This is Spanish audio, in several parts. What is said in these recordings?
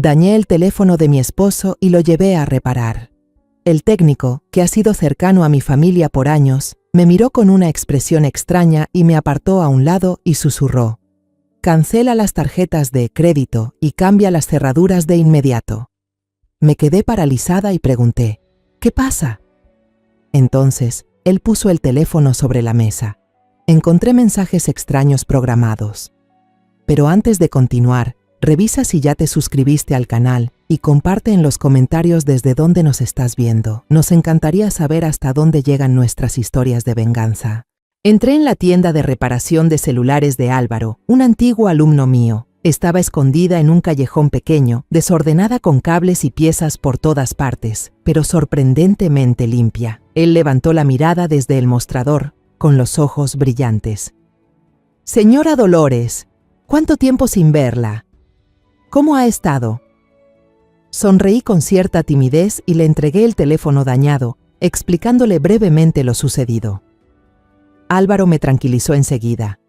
Dañé el teléfono de mi esposo y lo llevé a reparar. El técnico, que ha sido cercano a mi familia por años, me miró con una expresión extraña y me apartó a un lado y susurró: «Cancela las tarjetas de crédito y cambia las cerraduras de inmediato». Me quedé paralizada y pregunté: «¿Qué pasa?». Entonces, él puso el teléfono sobre la mesa. Encontré mensajes extraños programados. Pero antes de continuar, revisa si ya te suscribiste al canal y comparte en los comentarios desde dónde nos estás viendo. Nos encantaría saber hasta dónde llegan nuestras historias de venganza. Entré en la tienda de reparación de celulares de Álvaro, un antiguo alumno mío. Estaba escondida en un callejón pequeño, desordenada con cables y piezas por todas partes, pero sorprendentemente limpia. Él levantó la mirada desde el mostrador, con los ojos brillantes. «Señora Dolores, ¿cuánto tiempo sin verla? ¿Cómo ha estado?». Sonreí con cierta timidez y le entregué el teléfono dañado, explicándole brevemente lo sucedido. Álvaro me tranquilizó enseguida.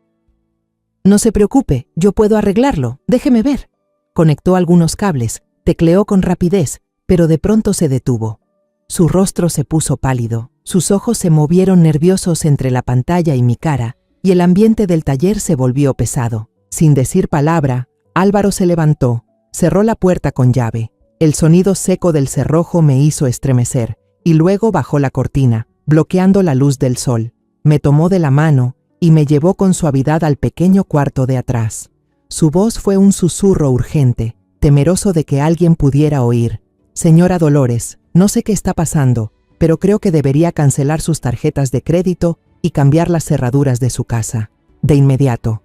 «No se preocupe, yo puedo arreglarlo, déjeme ver». Conectó algunos cables, tecleó con rapidez, pero de pronto se detuvo. Su rostro se puso pálido, sus ojos se movieron nerviosos entre la pantalla y mi cara, y el ambiente del taller se volvió pesado. Sin decir palabra, Álvaro se levantó, cerró la puerta con llave. El sonido seco del cerrojo me hizo estremecer, y luego bajó la cortina, bloqueando la luz del sol. Me tomó de la mano y me llevó con suavidad al pequeño cuarto de atrás. Su voz fue un susurro urgente, temeroso de que alguien pudiera oír. «Señora Dolores, no sé qué está pasando, pero creo que debería cancelar sus tarjetas de crédito y cambiar las cerraduras de su casa. De inmediato».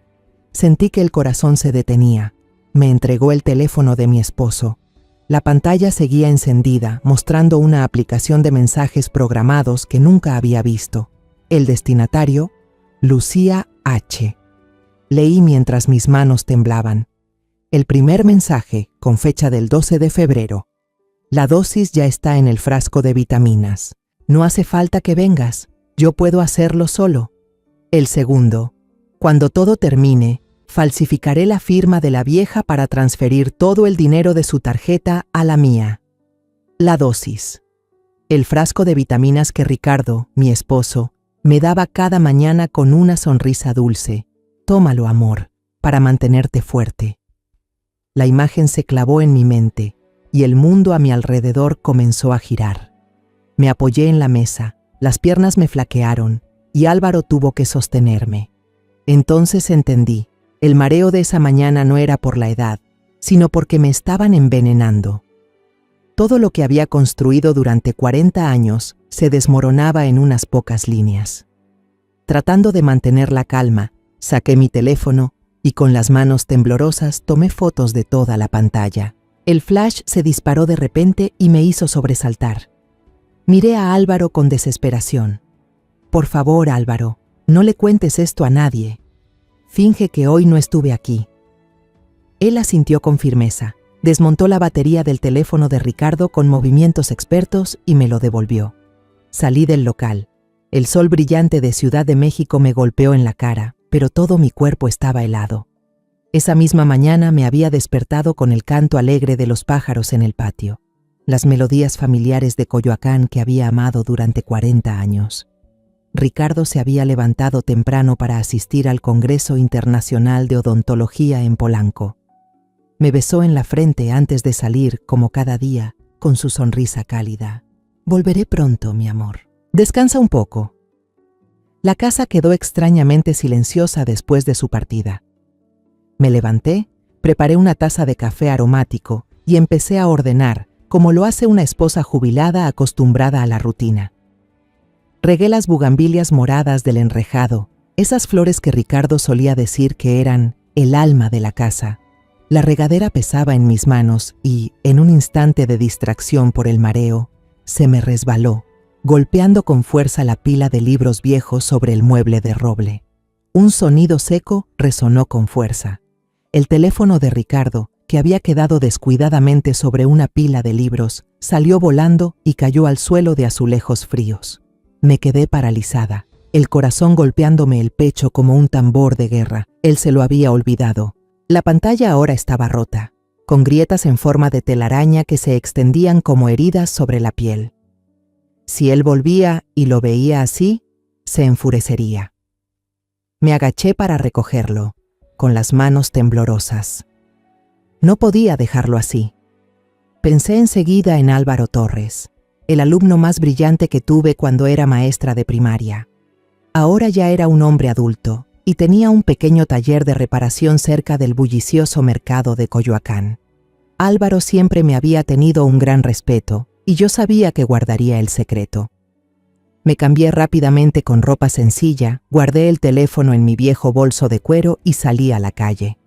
Sentí que el corazón se detenía. Me entregó el teléfono de mi esposo. La pantalla seguía encendida, mostrando una aplicación de mensajes programados que nunca había visto. El destinatario: Lucía H. Leí mientras mis manos temblaban. El primer mensaje, con fecha del 12 de febrero. «La dosis ya está en el frasco de vitaminas. No hace falta que vengas, yo puedo hacerlo solo». El segundo: «Cuando todo termine, falsificaré la firma de la vieja para transferir todo el dinero de su tarjeta a la mía». La dosis. El frasco de vitaminas que Ricardo, mi esposo, me daba cada mañana con una sonrisa dulce. «Tómalo, amor, para mantenerte fuerte». La imagen se clavó en mi mente y el mundo a mi alrededor comenzó a girar. Me apoyé en la mesa, las piernas me flaquearon y Álvaro tuvo que sostenerme. Entonces entendí, el mareo de esa mañana no era por la edad, sino porque me estaban envenenando. Todo lo que había construido durante 40 años se desmoronaba en unas pocas líneas. Tratando de mantener la calma, saqué mi teléfono y con las manos temblorosas tomé fotos de toda la pantalla. El flash se disparó de repente y me hizo sobresaltar. Miré a Álvaro con desesperación. «Por favor, Álvaro, no le cuentes esto a nadie. Finge que hoy no estuve aquí». Él asintió con firmeza, desmontó la batería del teléfono de Ricardo con movimientos expertos y me lo devolvió. Salí del local. El sol brillante de Ciudad de México me golpeó en la cara, pero todo mi cuerpo estaba helado. Esa misma mañana me había despertado con el canto alegre de los pájaros en el patio, las melodías familiares de Coyoacán que había amado durante 40 años. Ricardo se había levantado temprano para asistir al Congreso Internacional de Odontología en Polanco. Me besó en la frente antes de salir, como cada día, con su sonrisa cálida. «Volveré pronto, mi amor. Descansa un poco». La casa quedó extrañamente silenciosa después de su partida. Me levanté, preparé una taza de café aromático y empecé a ordenar, como lo hace una esposa jubilada acostumbrada a la rutina. Regué las bugambilias moradas del enrejado, esas flores que Ricardo solía decir que eran el alma de la casa. La regadera pesaba en mis manos y, en un instante de distracción por el mareo, se me resbaló, golpeando con fuerza la pila de libros viejos sobre el mueble de roble. Un sonido seco resonó con fuerza. El teléfono de Ricardo, que había quedado descuidadamente sobre una pila de libros, salió volando y cayó al suelo de azulejos fríos. Me quedé paralizada, el corazón golpeándome el pecho como un tambor de guerra. Él se lo había olvidado. La pantalla ahora estaba rota. con grietas en forma de telaraña que se extendían como heridas sobre la piel. Si él volvía y lo veía así, se enfurecería. Me agaché para recogerlo, con las manos temblorosas. No podía dejarlo así. Pensé enseguida en Álvaro Torres, el alumno más brillante que tuve cuando era maestra de primaria. Ahora ya era un hombre adulto y tenía un pequeño taller de reparación cerca del bullicioso mercado de Coyoacán. Álvaro siempre me había tenido un gran respeto y yo sabía que guardaría el secreto. Me cambié rápidamente con ropa sencilla, guardé el teléfono en mi viejo bolso de cuero y salí a la calle.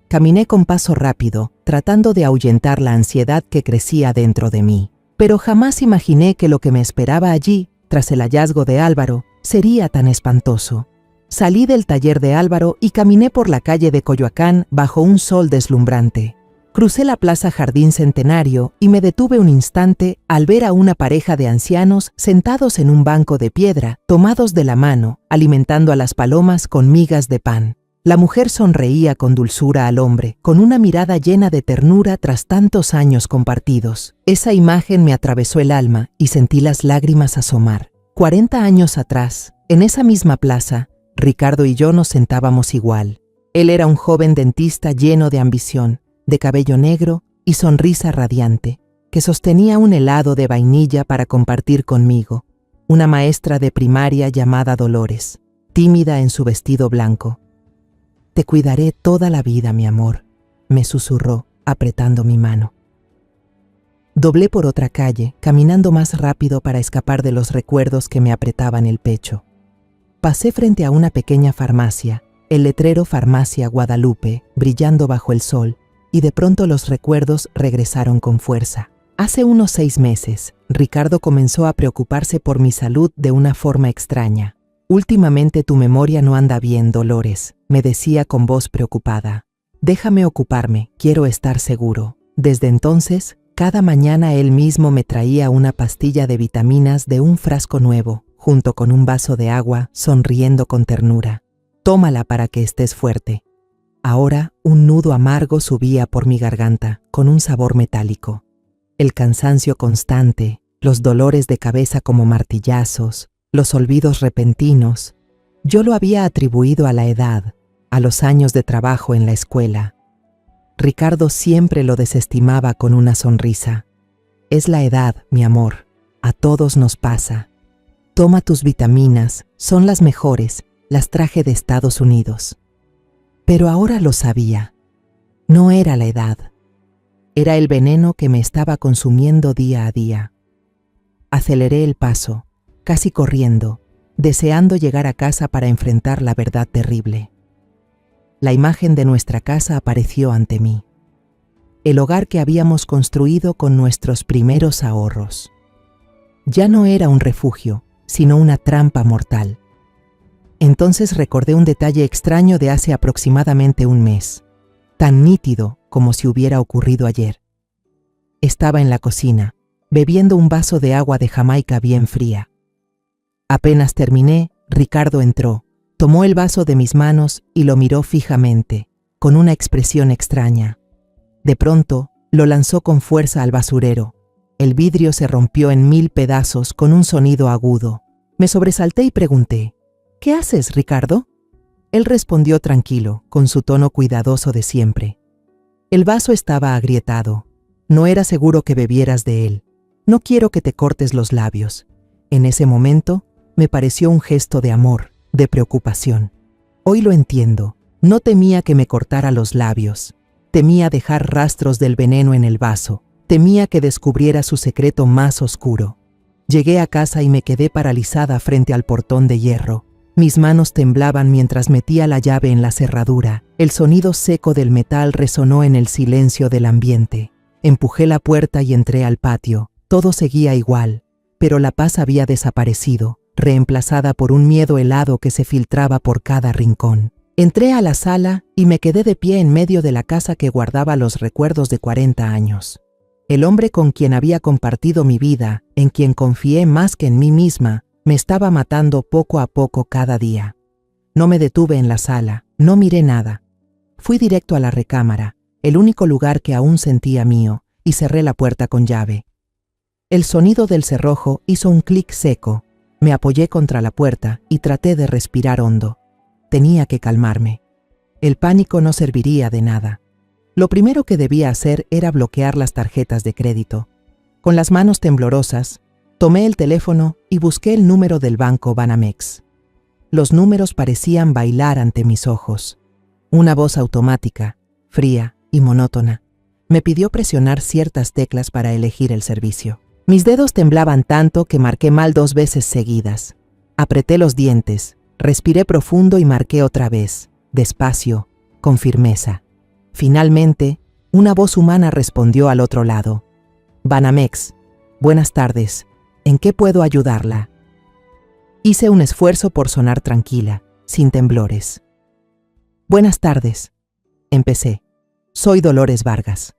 Caminé con paso rápido, tratando de ahuyentar la ansiedad que crecía dentro de mí. Pero jamás imaginé que lo que me esperaba allí, tras el hallazgo de Álvaro, sería tan espantoso. Salí del taller de Álvaro y caminé por la calle de Coyoacán bajo un sol deslumbrante. Crucé la Plaza Jardín Centenario y me detuve un instante al ver a una pareja de ancianos sentados en un banco de piedra, tomados de la mano, alimentando a las palomas con migas de pan. La mujer sonreía con dulzura al hombre, con una mirada llena de ternura tras tantos años compartidos. Esa imagen me atravesó el alma y sentí las lágrimas asomar. 40 años atrás, en esa misma plaza, Ricardo y yo nos sentábamos igual. Él era un joven dentista lleno de ambición, de cabello negro y sonrisa radiante, que sostenía un helado de vainilla para compartir conmigo, una maestra de primaria llamada Dolores, tímida en su vestido blanco. «Te cuidaré toda la vida, mi amor», me susurró, apretando mi mano. Doblé por otra calle, caminando más rápido para escapar de los recuerdos que me apretaban el pecho. Pasé frente a una pequeña farmacia, el letrero Farmacia Guadalupe, brillando bajo el sol, y de pronto los recuerdos regresaron con fuerza. Hace unos 6 meses, Ricardo comenzó a preocuparse por mi salud de una forma extraña. «Últimamente tu memoria no anda bien, Dolores», me decía con voz preocupada. «Déjame ocuparme, quiero estar seguro». Desde entonces, cada mañana él mismo me traía una pastilla de vitaminas de un frasco nuevo, junto con un vaso de agua, sonriendo con ternura. «Tómala para que estés fuerte». Ahora, un nudo amargo subía por mi garganta, con un sabor metálico. El cansancio constante, los dolores de cabeza como martillazos, los olvidos repentinos, yo lo había atribuido a la edad, a los años de trabajo en la escuela. Ricardo siempre lo desestimaba con una sonrisa. «Es la edad, mi amor, a todos nos pasa. Toma tus vitaminas, son las mejores, las traje de Estados Unidos». Pero ahora lo sabía. No era la edad. Era el veneno que me estaba consumiendo día a día. Aceleré el paso, casi corriendo, deseando llegar a casa para enfrentar la verdad terrible. La imagen de nuestra casa apareció ante mí. El hogar que habíamos construido con nuestros primeros ahorros. Ya no era un refugio, sino una trampa mortal. Entonces recordé un detalle extraño de hace aproximadamente un mes, tan nítido como si hubiera ocurrido ayer. Estaba en la cocina, bebiendo un vaso de agua de Jamaica bien fría. Apenas terminé, Ricardo entró, tomó el vaso de mis manos y lo miró fijamente, con una expresión extraña. De pronto, lo lanzó con fuerza al basurero. El vidrio se rompió en 1000 pedazos con un sonido agudo. Me sobresalté y pregunté: «¿Qué haces, Ricardo?». Él respondió tranquilo, con su tono cuidadoso de siempre: «El vaso estaba agrietado. No era seguro que bebieras de él. No quiero que te cortes los labios». En ese momento, me pareció un gesto de amor, de preocupación. Hoy lo entiendo. No temía que me cortara los labios. Temía dejar rastros del veneno en el vaso. Temía que descubriera su secreto más oscuro. Llegué a casa y me quedé paralizada frente al portón de hierro. Mis manos temblaban mientras metía la llave en la cerradura. El sonido seco del metal resonó en el silencio del ambiente. Empujé la puerta y entré al patio. Todo seguía igual, pero la paz había desaparecido, reemplazada por un miedo helado que se filtraba por cada rincón. Entré a la sala y me quedé de pie en medio de la casa que guardaba los recuerdos de 40 años. El hombre con quien había compartido mi vida, en quien confié más que en mí misma, me estaba matando poco a poco cada día. No me detuve en la sala, no miré nada. Fui directo a la recámara, el único lugar que aún sentía mío, y cerré la puerta con llave. El sonido del cerrojo hizo un clic seco. Me apoyé contra la puerta y traté de respirar hondo. Tenía que calmarme. El pánico no serviría de nada. Lo primero que debía hacer era bloquear las tarjetas de crédito. Con las manos temblorosas, tomé el teléfono y busqué el número del banco Banamex. Los números parecían bailar ante mis ojos. Una voz automática, fría y monótona, me pidió presionar ciertas teclas para elegir el servicio. Mis dedos temblaban tanto que marqué mal 2 veces seguidas. Apreté los dientes, respiré profundo y marqué otra vez, despacio, con firmeza. Finalmente, una voz humana respondió al otro lado. Banamex, buenas tardes, ¿en qué puedo ayudarla? Hice un esfuerzo por sonar tranquila, sin temblores. Buenas tardes, empecé. Soy Dolores Vargas.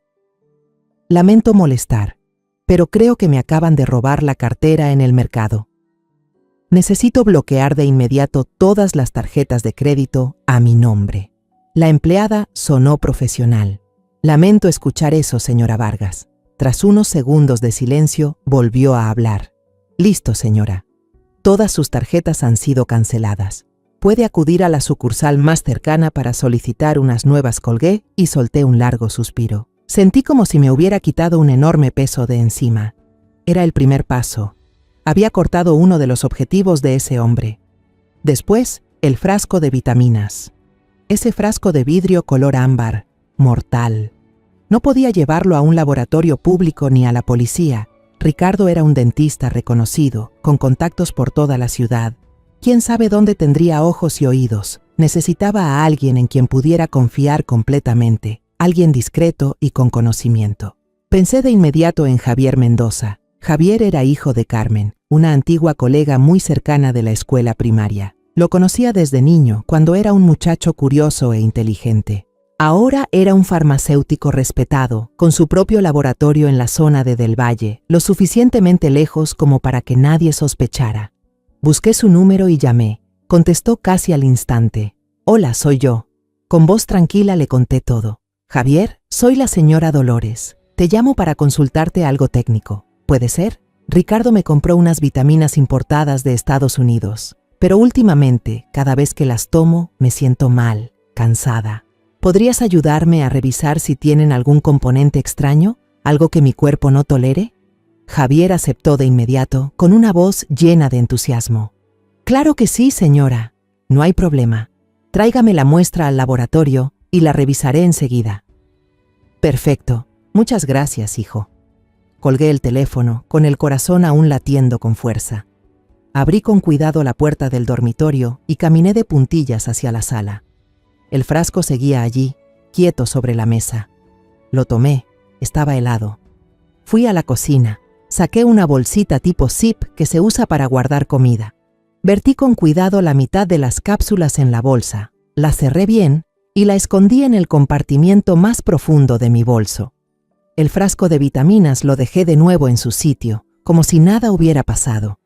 Lamento molestar, pero creo que me acaban de robar la cartera en el mercado. Necesito bloquear de inmediato todas las tarjetas de crédito a mi nombre. La empleada sonó profesional. Lamento escuchar eso, señora Vargas. Tras unos segundos de silencio, volvió a hablar. Listo, señora. Todas sus tarjetas han sido canceladas. Puede acudir a la sucursal más cercana para solicitar unas nuevas. Colgué y solté un largo suspiro. Sentí como si me hubiera quitado un enorme peso de encima. Era el primer paso. Había cortado uno de los objetivos de ese hombre. Después, el frasco de vitaminas. Ese frasco de vidrio color ámbar, mortal. No podía llevarlo a un laboratorio público ni a la policía. Ricardo era un dentista reconocido, con contactos por toda la ciudad. ¿Quién sabe dónde tendría ojos y oídos? Necesitaba a alguien en quien pudiera confiar completamente. Alguien discreto y con conocimiento. Pensé de inmediato en Javier Mendoza. Javier era hijo de Carmen, una antigua colega muy cercana de la escuela primaria. Lo conocía desde niño, cuando era un muchacho curioso e inteligente. Ahora era un farmacéutico respetado, con su propio laboratorio en la zona de Del Valle, lo suficientemente lejos como para que nadie sospechara. Busqué su número y llamé. Contestó casi al instante. Hola, soy yo. Con voz tranquila le conté todo. Javier, soy la señora Dolores. Te llamo para consultarte algo técnico. ¿Puede ser? Ricardo me compró unas vitaminas importadas de Estados Unidos, pero últimamente, cada vez que las tomo, me siento mal, cansada. ¿Podrías ayudarme a revisar si tienen algún componente extraño? ¿Algo que mi cuerpo no tolere? Javier aceptó de inmediato, con una voz llena de entusiasmo. Claro que sí, señora. No hay problema. Tráigame la muestra al laboratorio y la revisaré enseguida. Perfecto. Muchas gracias, hijo. Colgué el teléfono, con el corazón aún latiendo con fuerza. Abrí con cuidado la puerta del dormitorio y caminé de puntillas hacia la sala. El frasco seguía allí, quieto sobre la mesa. Lo tomé, estaba helado. Fui a la cocina, saqué una bolsita tipo zip que se usa para guardar comida. Vertí con cuidado la mitad de las cápsulas en la bolsa, la cerré bien y la escondí en el compartimiento más profundo de mi bolso. El frasco de vitaminas lo dejé de nuevo en su sitio, como si nada hubiera pasado.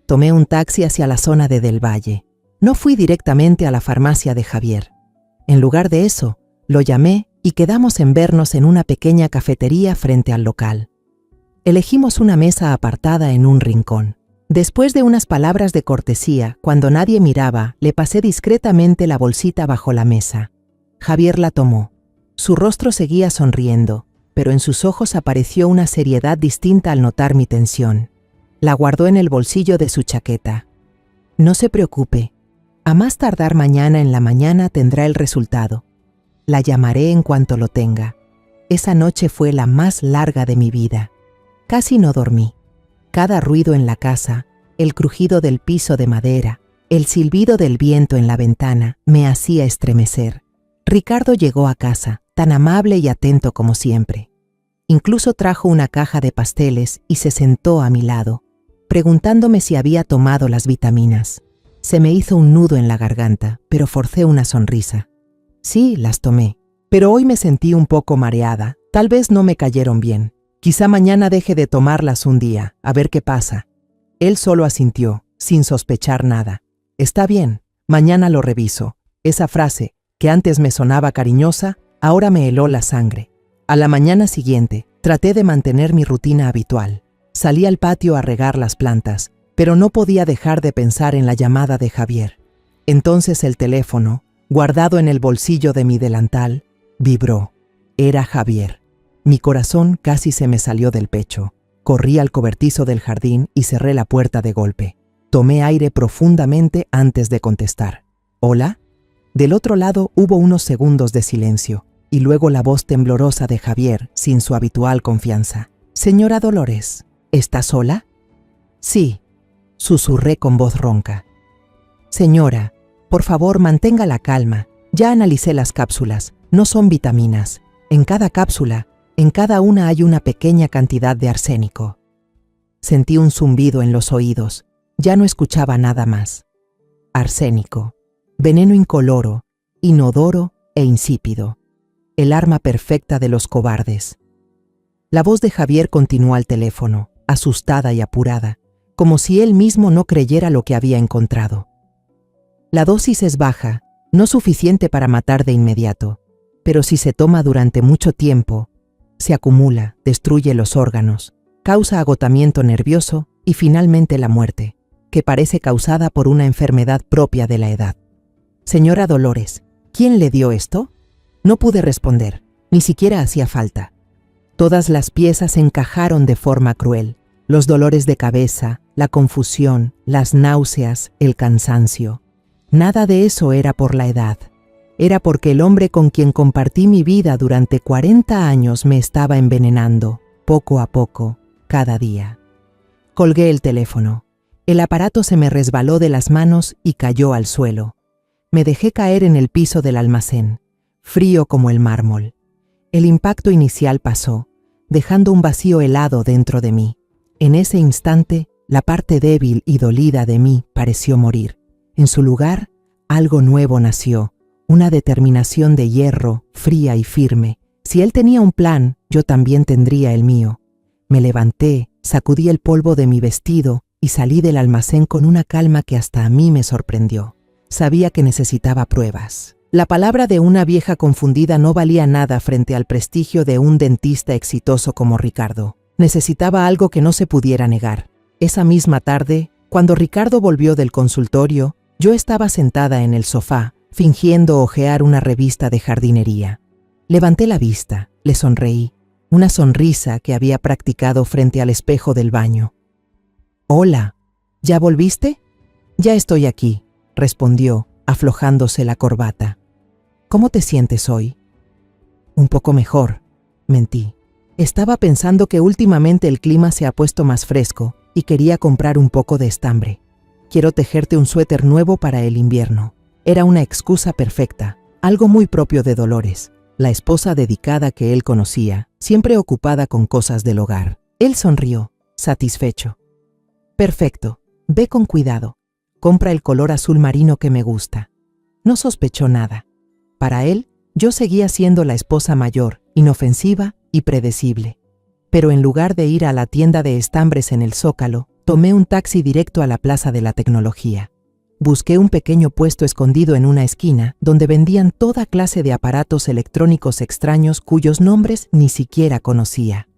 Tomé un taxi hacia la zona de Del Valle. No fui directamente a la farmacia de Javier. En lugar de eso, lo llamé y quedamos en vernos en una pequeña cafetería frente al local. Elegimos una mesa apartada en un rincón. Después de unas palabras de cortesía, cuando nadie miraba, le pasé discretamente la bolsita bajo la mesa. Javier la tomó. Su rostro seguía sonriendo, pero en sus ojos apareció una seriedad distinta al notar mi tensión. La guardó en el bolsillo de su chaqueta. No se preocupe. A más tardar mañana en la mañana tendrá el resultado. La llamaré en cuanto lo tenga. Esa noche fue la más larga de mi vida. Casi no dormí. Cada ruido en la casa, el crujido del piso de madera, el silbido del viento en la ventana, me hacía estremecer. Ricardo llegó a casa, tan amable y atento como siempre. Incluso trajo una caja de pasteles y se sentó a mi lado, preguntándome si había tomado las vitaminas. Se me hizo un nudo en la garganta, pero forcé una sonrisa. Sí, las tomé, pero hoy me sentí un poco mareada. Tal vez no me cayeron bien. Quizá mañana deje de tomarlas un día, a ver qué pasa. Él solo asintió, sin sospechar nada. Está bien, mañana lo reviso. Esa frase, que antes me sonaba cariñosa, Ahora me heló la sangre. A la mañana siguiente, traté de mantener mi rutina habitual. Salí al patio a regar las plantas, pero no podía dejar de pensar en la llamada de Javier. Entonces el teléfono, guardado en el bolsillo de mi delantal, vibró. Era Javier. Mi corazón casi se me salió del pecho. Corrí al cobertizo del jardín y cerré la puerta de golpe. Tomé aire profundamente antes de contestar. ¿Hola? Del otro lado hubo unos segundos de silencio, y luego la voz temblorosa de Javier, sin su habitual confianza. «Señora Dolores, ¿está sola?» «Sí», susurré con voz ronca. «Señora, por favor mantenga la calma. Ya analicé las cápsulas, no son vitaminas. En cada cápsula, en cada una hay una pequeña cantidad de arsénico». Sentí un zumbido en los oídos. Ya no escuchaba nada más. Arsénico. Veneno incoloro, inodoro e insípido. El arma perfecta de los cobardes. La voz de Javier continuó al teléfono, asustada y apurada, como si él mismo no creyera lo que había encontrado. La dosis es baja, no suficiente para matar de inmediato, pero si se toma durante mucho tiempo, se acumula, destruye los órganos, causa agotamiento nervioso y finalmente la muerte, que parece causada por una enfermedad propia de la edad. Señora Dolores, ¿quién le dio esto? No pude responder, ni siquiera hacía falta. Todas las piezas encajaron de forma cruel. Los dolores de cabeza, la confusión, las náuseas, el cansancio. Nada de eso era por la edad. Era porque el hombre con quien compartí mi vida durante 40 años me estaba envenenando, poco a poco, cada día. Colgué el teléfono. El aparato se me resbaló de las manos y cayó al suelo. Me dejé caer en el piso del almacén, frío como el mármol. El impacto inicial pasó, dejando un vacío helado dentro de mí. En ese instante, la parte débil y dolida de mí pareció morir. En su lugar, algo nuevo nació, una determinación de hierro, fría y firme. Si él tenía un plan, yo también tendría el mío. Me levanté, sacudí el polvo de mi vestido y salí del almacén con una calma que hasta a mí me sorprendió. Sabía que necesitaba pruebas. La palabra de una vieja confundida no valía nada frente al prestigio de un dentista exitoso como Ricardo. Necesitaba algo que no se pudiera negar. Esa misma tarde, cuando Ricardo volvió del consultorio, yo estaba sentada en el sofá, fingiendo hojear una revista de jardinería. Levanté la vista, le sonreí, una sonrisa que había practicado frente al espejo del baño. «Hola, ¿ya volviste?» «Ya estoy aquí», respondió, aflojándose la corbata. «¿Cómo te sientes hoy?» «Un poco mejor», mentí. Estaba pensando que últimamente el clima se ha puesto más fresco y quería comprar un poco de estambre. «Quiero tejerte un suéter nuevo para el invierno». Era una excusa perfecta, algo muy propio de Dolores, la esposa dedicada que él conocía, siempre ocupada con cosas del hogar. Él sonrió, satisfecho. «Perfecto, ve con cuidado. Compra el color azul marino que me gusta». No sospechó nada. Para él, yo seguía siendo la esposa mayor, inofensiva y predecible. Pero en lugar de ir a la tienda de estambres en el Zócalo, tomé un taxi directo a la Plaza de la Tecnología. Busqué un pequeño puesto escondido en una esquina donde vendían toda clase de aparatos electrónicos extraños cuyos nombres ni siquiera conocía.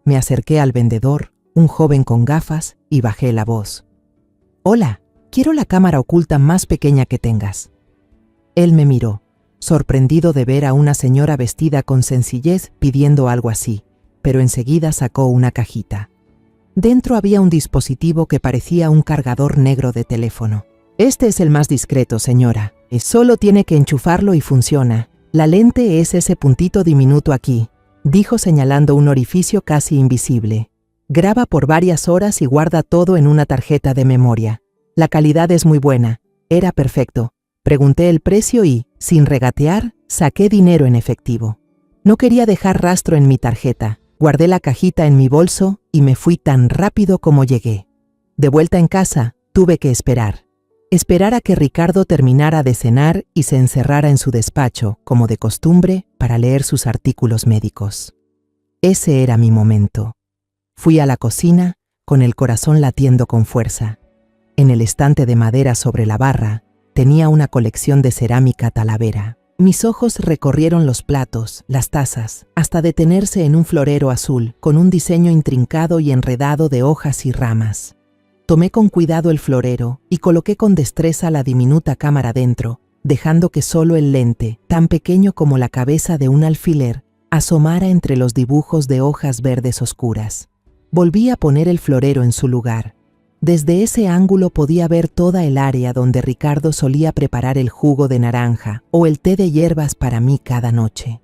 Me acerqué al vendedor, un joven con gafas, y bajé la voz. «Hola, quiero la cámara oculta más pequeña que tengas». Él me miró, sorprendido de ver a una señora vestida con sencillez pidiendo algo así, pero enseguida sacó una cajita. Dentro había un dispositivo que parecía un cargador negro de teléfono. «Este es el más discreto, señora. Solo tiene que enchufarlo y funciona. La lente es ese puntito diminuto aquí», dijo señalando un orificio casi invisible. «Graba por varias horas y guarda todo en una tarjeta de memoria. La calidad es muy buena. Era perfecto». Pregunté el precio y, sin regatear, saqué dinero en efectivo. No quería dejar rastro en mi tarjeta. Guardé la cajita en mi bolso y me fui tan rápido como llegué. De vuelta en casa, tuve que esperar. Esperar a que Ricardo terminara de cenar y se encerrara en su despacho, como de costumbre, para leer sus artículos médicos. Ese era mi momento. Fui a la cocina, con el corazón latiendo con fuerza. En el estante de madera sobre la barra, tenía una colección de cerámica Talavera. Mis ojos recorrieron los platos, las tazas, hasta detenerse en un florero azul, con un diseño intrincado y enredado de hojas y ramas. Tomé con cuidado el florero y coloqué con destreza la diminuta cámara dentro, dejando que solo el lente, tan pequeño como la cabeza de un alfiler, asomara entre los dibujos de hojas verdes oscuras. Volví a poner el florero en su lugar. Desde ese ángulo podía ver toda el área donde Ricardo solía preparar el jugo de naranja o el té de hierbas para mí cada noche.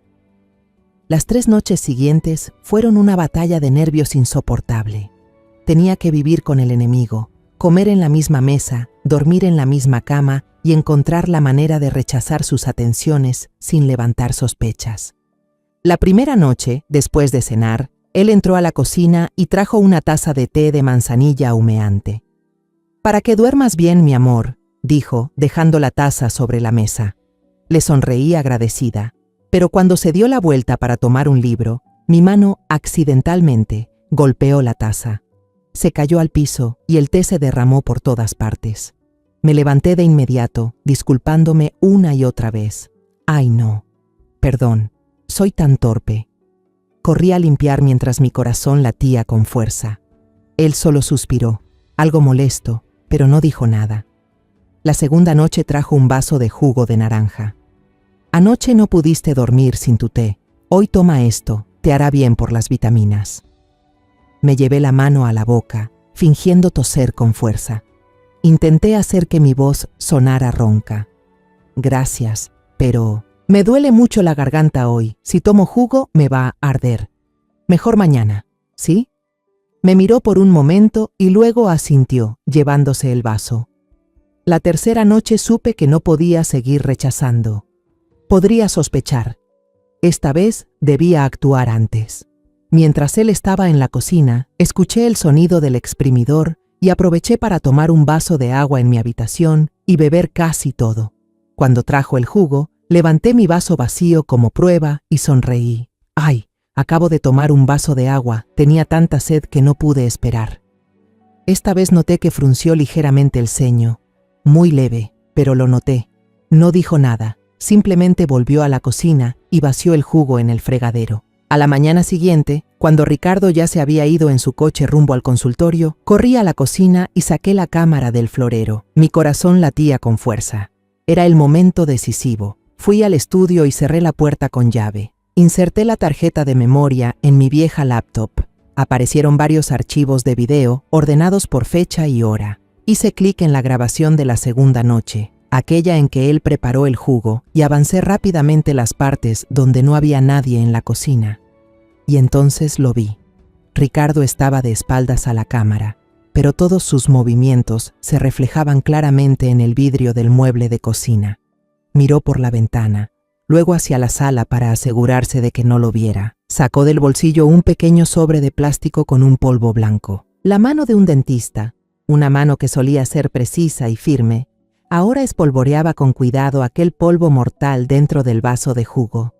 Las 3 noches siguientes fueron una batalla de nervios insoportable. Tenía que vivir con el enemigo, comer en la misma mesa, dormir en la misma cama y encontrar la manera de rechazar sus atenciones sin levantar sospechas. La primera noche, después de cenar, él entró a la cocina y trajo una taza de té de manzanilla humeante. «Para que duermas bien, mi amor», dijo, dejando la taza sobre la mesa. Le sonreí agradecida, pero cuando se dio la vuelta para tomar un libro, mi mano, accidentalmente, golpeó la taza. Se cayó al piso y el té se derramó por todas partes. Me levanté de inmediato, disculpándome una y otra vez. «Ay, no. Perdón, soy tan torpe». Corrí a limpiar mientras mi corazón latía con fuerza. Él solo suspiró, algo molesto, pero no dijo nada. La segunda noche trajo un vaso de jugo de naranja. «Anoche no pudiste dormir sin tu té. Hoy toma esto, te hará bien por las vitaminas». Me llevé la mano a la boca, fingiendo toser con fuerza. Intenté hacer que mi voz sonara ronca. «Gracias, pero me duele mucho la garganta hoy. Si tomo jugo, me va a arder. Mejor mañana, ¿sí?» Me miró por un momento y luego asintió, llevándose el vaso. La tercera noche supe que no podía seguir rechazando. Podría sospechar. Esta vez debía actuar antes. Mientras él estaba en la cocina, escuché el sonido del exprimidor y aproveché para tomar un vaso de agua en mi habitación y beber casi todo. Cuando trajo el jugo, levanté mi vaso vacío como prueba y sonreí. «Ay, acabo de tomar un vaso de agua, tenía tanta sed que no pude esperar». Esta vez noté que frunció ligeramente el ceño. Muy leve, pero lo noté. No dijo nada, simplemente volvió a la cocina y vació el jugo en el fregadero. A la mañana siguiente, cuando Ricardo ya se había ido en su coche rumbo al consultorio, corrí a la cocina y saqué la cámara del florero. Mi corazón latía con fuerza. Era el momento decisivo. Fui al estudio y cerré la puerta con llave. Inserté la tarjeta de memoria en mi vieja laptop. Aparecieron varios archivos de video ordenados por fecha y hora. Hice clic en la grabación de la segunda noche, aquella en que él preparó el jugo, y avancé rápidamente las partes donde no había nadie en la cocina. Y entonces lo vi. Ricardo estaba de espaldas a la cámara, pero todos sus movimientos se reflejaban claramente en el vidrio del mueble de cocina. Miró por la ventana, luego hacia la sala para asegurarse de que no lo viera. Sacó del bolsillo un pequeño sobre de plástico con un polvo blanco. La mano de un dentista, una mano que solía ser precisa y firme, ahora espolvoreaba con cuidado aquel polvo mortal dentro del vaso de jugo.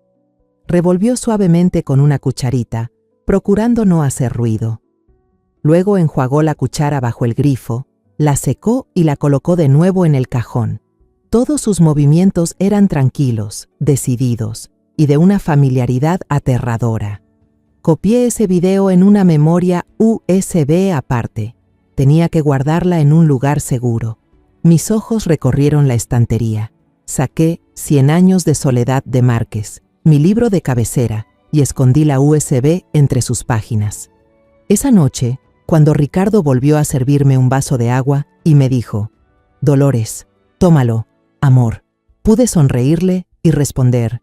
Revolvió suavemente con una cucharita, procurando no hacer ruido. Luego enjuagó la cuchara bajo el grifo, la secó y la colocó de nuevo en el cajón. Todos sus movimientos eran tranquilos, decididos y de una familiaridad aterradora. Copié ese video en una memoria USB aparte. Tenía que guardarla en un lugar seguro. Mis ojos recorrieron la estantería. Saqué 100 años de soledad de Márquez, mi libro de cabecera, y escondí la USB entre sus páginas. Esa noche, cuando Ricardo volvió a servirme un vaso de agua y me dijo: «Dolores, tómalo, amor», pude sonreírle y responder: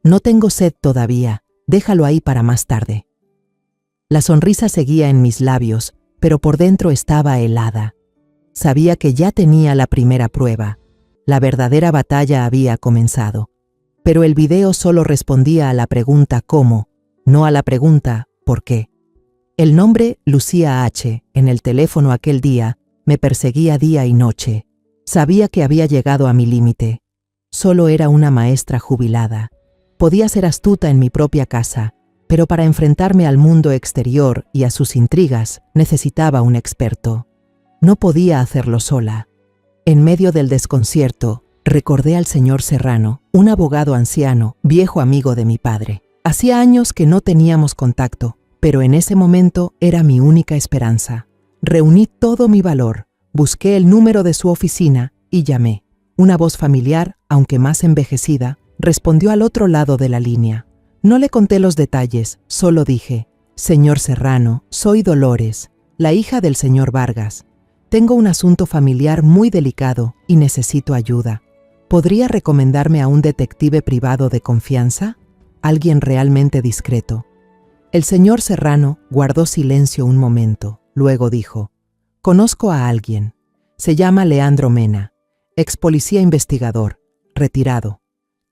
«No tengo sed todavía, déjalo ahí para más tarde». La sonrisa seguía en mis labios, pero por dentro estaba helada. Sabía que ya tenía la primera prueba. La verdadera batalla había comenzado. Pero el video solo respondía a la pregunta ¿cómo?, no a la pregunta ¿por qué? El nombre Lucía H. en el teléfono aquel día me perseguía día y noche. Sabía que había llegado a mi límite. Solo era una maestra jubilada. Podía ser astuta en mi propia casa, pero para enfrentarme al mundo exterior y a sus intrigas necesitaba un experto. No podía hacerlo sola. En medio del desconcierto, Recordé al señor Serrano, un abogado anciano, viejo amigo de mi padre. Hacía años que no teníamos contacto, pero en ese momento era mi única esperanza. Reuní todo mi valor, busqué el número de su oficina y llamé. Una voz familiar, aunque más envejecida, respondió al otro lado de la línea. No le conté los detalles, solo dije: «Señor Serrano, soy Dolores, la hija del señor Vargas. Tengo un asunto familiar muy delicado y necesito ayuda. ¿Podría recomendarme a un detective privado de confianza? Alguien realmente discreto». El señor Serrano guardó silencio un momento, luego dijo: «Conozco a alguien. Se llama Leandro Mena, ex policía investigador, retirado,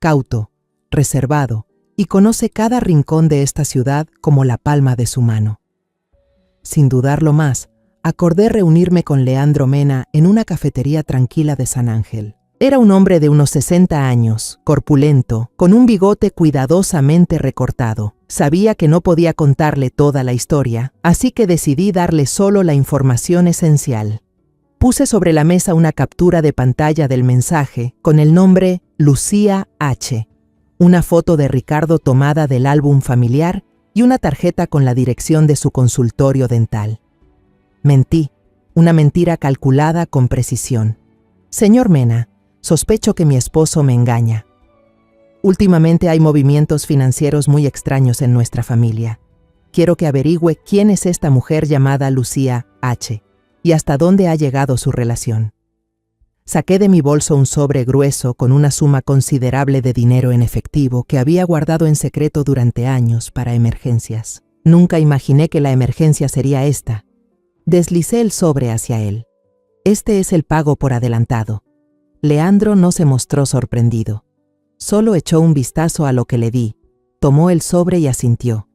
cauto, reservado, y conoce cada rincón de esta ciudad como la palma de su mano». Sin dudarlo más, acordé reunirme con Leandro Mena en una cafetería tranquila de San Ángel. Era un hombre de unos 60 años, corpulento, con un bigote cuidadosamente recortado. Sabía que no podía contarle toda la historia, así que decidí darle solo la información esencial. Puse sobre la mesa una captura de pantalla del mensaje con el nombre Lucía H., una foto de Ricardo tomada del álbum familiar y una tarjeta con la dirección de su consultorio dental. Mentí, una mentira calculada con precisión. «Señor Mena, sospecho que mi esposo me engaña. Últimamente hay movimientos financieros muy extraños en nuestra familia. Quiero que averigüe quién es esta mujer llamada Lucía H. y hasta dónde ha llegado su relación». Saqué de mi bolso un sobre grueso con una suma considerable de dinero en efectivo que había guardado en secreto durante años para emergencias. Nunca imaginé que la emergencia sería esta. Deslicé el sobre hacia él. «Este es el pago por adelantado». Leandro no se mostró sorprendido. Solo echó un vistazo a lo que le di, tomó el sobre y asintió.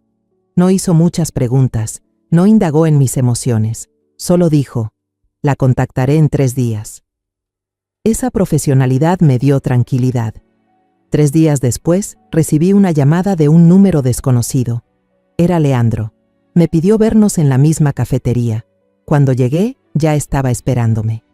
No hizo muchas preguntas, no indagó en mis emociones, solo dijo: «La contactaré en 3 días». Esa profesionalidad me dio tranquilidad. 3 días después, recibí una llamada de un número desconocido. Era Leandro. Me pidió vernos en la misma cafetería. Cuando llegué, ya estaba esperándome.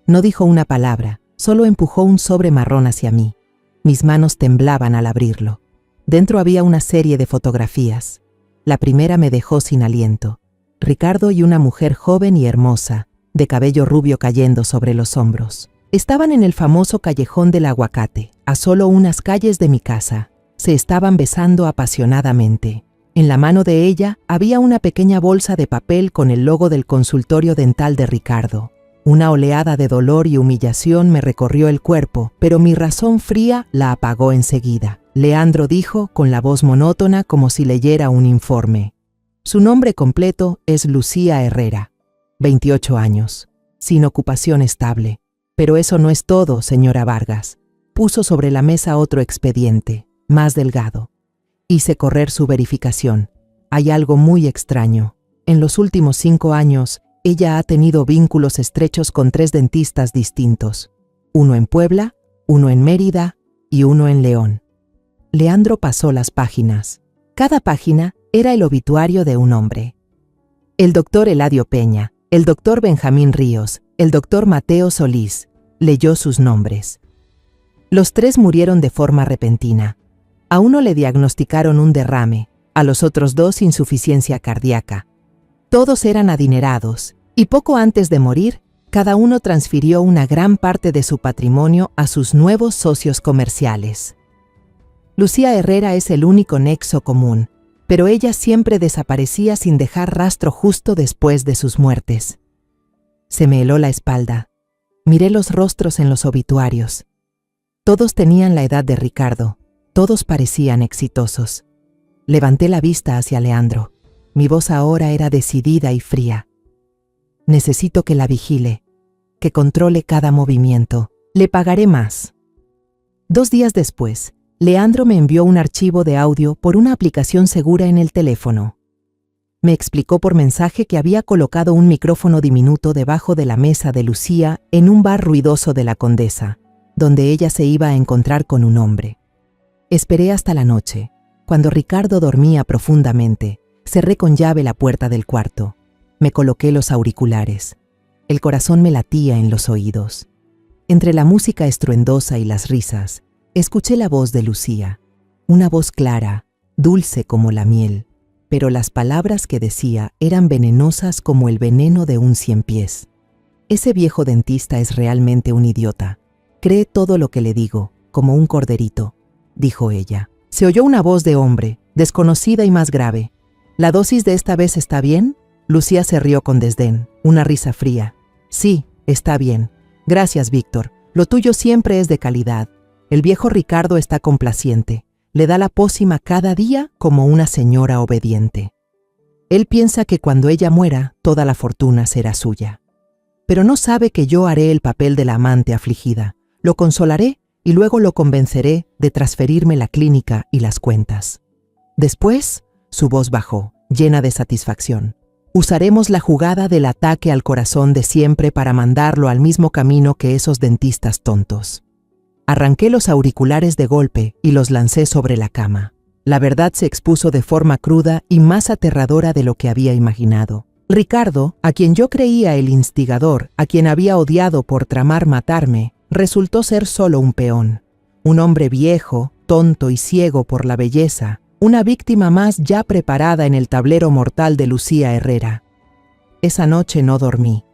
No dijo una palabra, solo empujó un sobre marrón hacia mí. Mis manos temblaban al abrirlo. Dentro había una serie de fotografías. La primera me dejó sin aliento. Ricardo y una mujer joven y hermosa, de cabello rubio cayendo sobre los hombros. Estaban en el famoso callejón del Aguacate, a solo unas calles de mi casa. Se estaban besando apasionadamente. En la mano de ella había una pequeña bolsa de papel con el logo del consultorio dental de Ricardo. Una oleada de dolor y humillación me recorrió el cuerpo, pero mi razón fría la apagó enseguida. Leandro dijo con la voz monótona como si leyera un informe: «Su nombre completo es Lucía Herrera, 28 años, sin ocupación estable. Pero eso no es todo, señora Vargas». Puso sobre la mesa otro expediente, más delgado. Hice correr su verificación. Hay algo muy extraño. En los últimos 5 años, ella ha tenido vínculos estrechos con 3 dentistas distintos. Uno en Puebla, uno en Mérida y uno en León. Leandro pasó las páginas. Cada página era el obituario de un hombre. El doctor Eladio Peña, el doctor Benjamín Ríos, el doctor Mateo Solís. Leyó sus nombres. Los 3 murieron de forma repentina. A uno le diagnosticaron un derrame, a los otros 2 insuficiencia cardíaca. Todos eran adinerados, y poco antes de morir, cada uno transfirió una gran parte de su patrimonio a sus nuevos socios comerciales. Lucía Herrera es el único nexo común, pero ella siempre desaparecía sin dejar rastro justo después de sus muertes. Se me heló la espalda. Miré los rostros en los obituarios. Todos tenían la edad de Ricardo, todos parecían exitosos. Levanté la vista hacia Leandro. Mi voz ahora era decidida y fría. «Necesito que la vigile, que controle cada movimiento. Le pagaré más». 2 días después, Leandro me envió un archivo de audio por una aplicación segura en el teléfono. Me explicó por mensaje que había colocado un micrófono diminuto debajo de la mesa de Lucía en un bar ruidoso de la Condesa, donde ella se iba a encontrar con un hombre. Esperé hasta la noche. Cuando Ricardo dormía profundamente, cerré con llave la puerta del cuarto. Me coloqué los auriculares. El corazón me latía en los oídos. Entre la música estruendosa y las risas, escuché la voz de Lucía, una voz clara, dulce como la miel, pero las palabras que decía eran venenosas como el veneno de un ciempiés. Ese viejo dentista es realmente un idiota. Cree todo lo que le digo, como un corderito, dijo ella. Se oyó una voz de hombre, desconocida y más grave. ¿La dosis de esta vez está bien? Lucía se rió con desdén, una risa fría. Sí, está bien. Gracias, Víctor. Lo tuyo siempre es de calidad. El viejo Ricardo está complaciente. Le da la pócima cada día como una señora obediente. Él piensa que cuando ella muera, toda la fortuna será suya. Pero no sabe que yo haré el papel de la amante afligida. Lo consolaré y luego lo convenceré de transferirme la clínica y las cuentas. Después, su voz bajó, llena de satisfacción. Usaremos la jugada del ataque al corazón de siempre para mandarlo al mismo camino que esos dentistas tontos. Arranqué los auriculares de golpe y los lancé sobre la cama. La verdad se expuso de forma cruda y más aterradora de lo que había imaginado. Ricardo, a quien yo creía el instigador, a quien había odiado por tramar matarme, resultó ser solo un peón. Un hombre viejo, tonto y ciego por la belleza, una víctima más ya preparada en el tablero mortal de Lucía Herrera. Esa noche no dormí.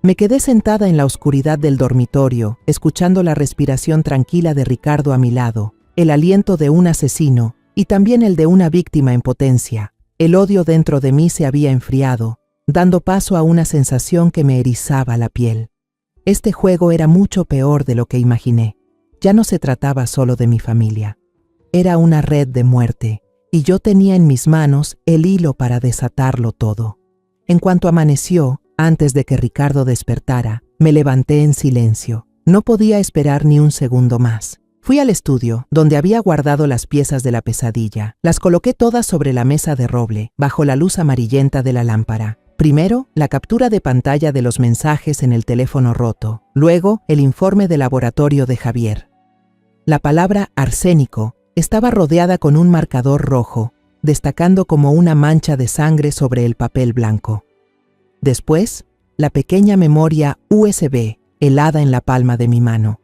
Me quedé sentada en la oscuridad del dormitorio, escuchando la respiración tranquila de Ricardo a mi lado, el aliento de un asesino y también el de una víctima en potencia. El odio dentro de mí se había enfriado, dando paso a una sensación que me erizaba la piel. Este juego era mucho peor de lo que imaginé. Ya no se trataba solo de mi familia. Era una red de muerte, y yo tenía en mis manos el hilo para desatarlo todo. En cuanto amaneció, antes de que Ricardo despertara, me levanté en silencio. No podía esperar ni un segundo más. Fui al estudio, donde había guardado las piezas de la pesadilla. Las coloqué todas sobre la mesa de roble, bajo la luz amarillenta de la lámpara. Primero, la captura de pantalla de los mensajes en el teléfono roto. Luego, el informe de laboratorio de Javier. La palabra arsénico estaba rodeada con un marcador rojo, destacando como una mancha de sangre sobre el papel blanco. Después, la pequeña memoria USB, helada en la palma de mi mano.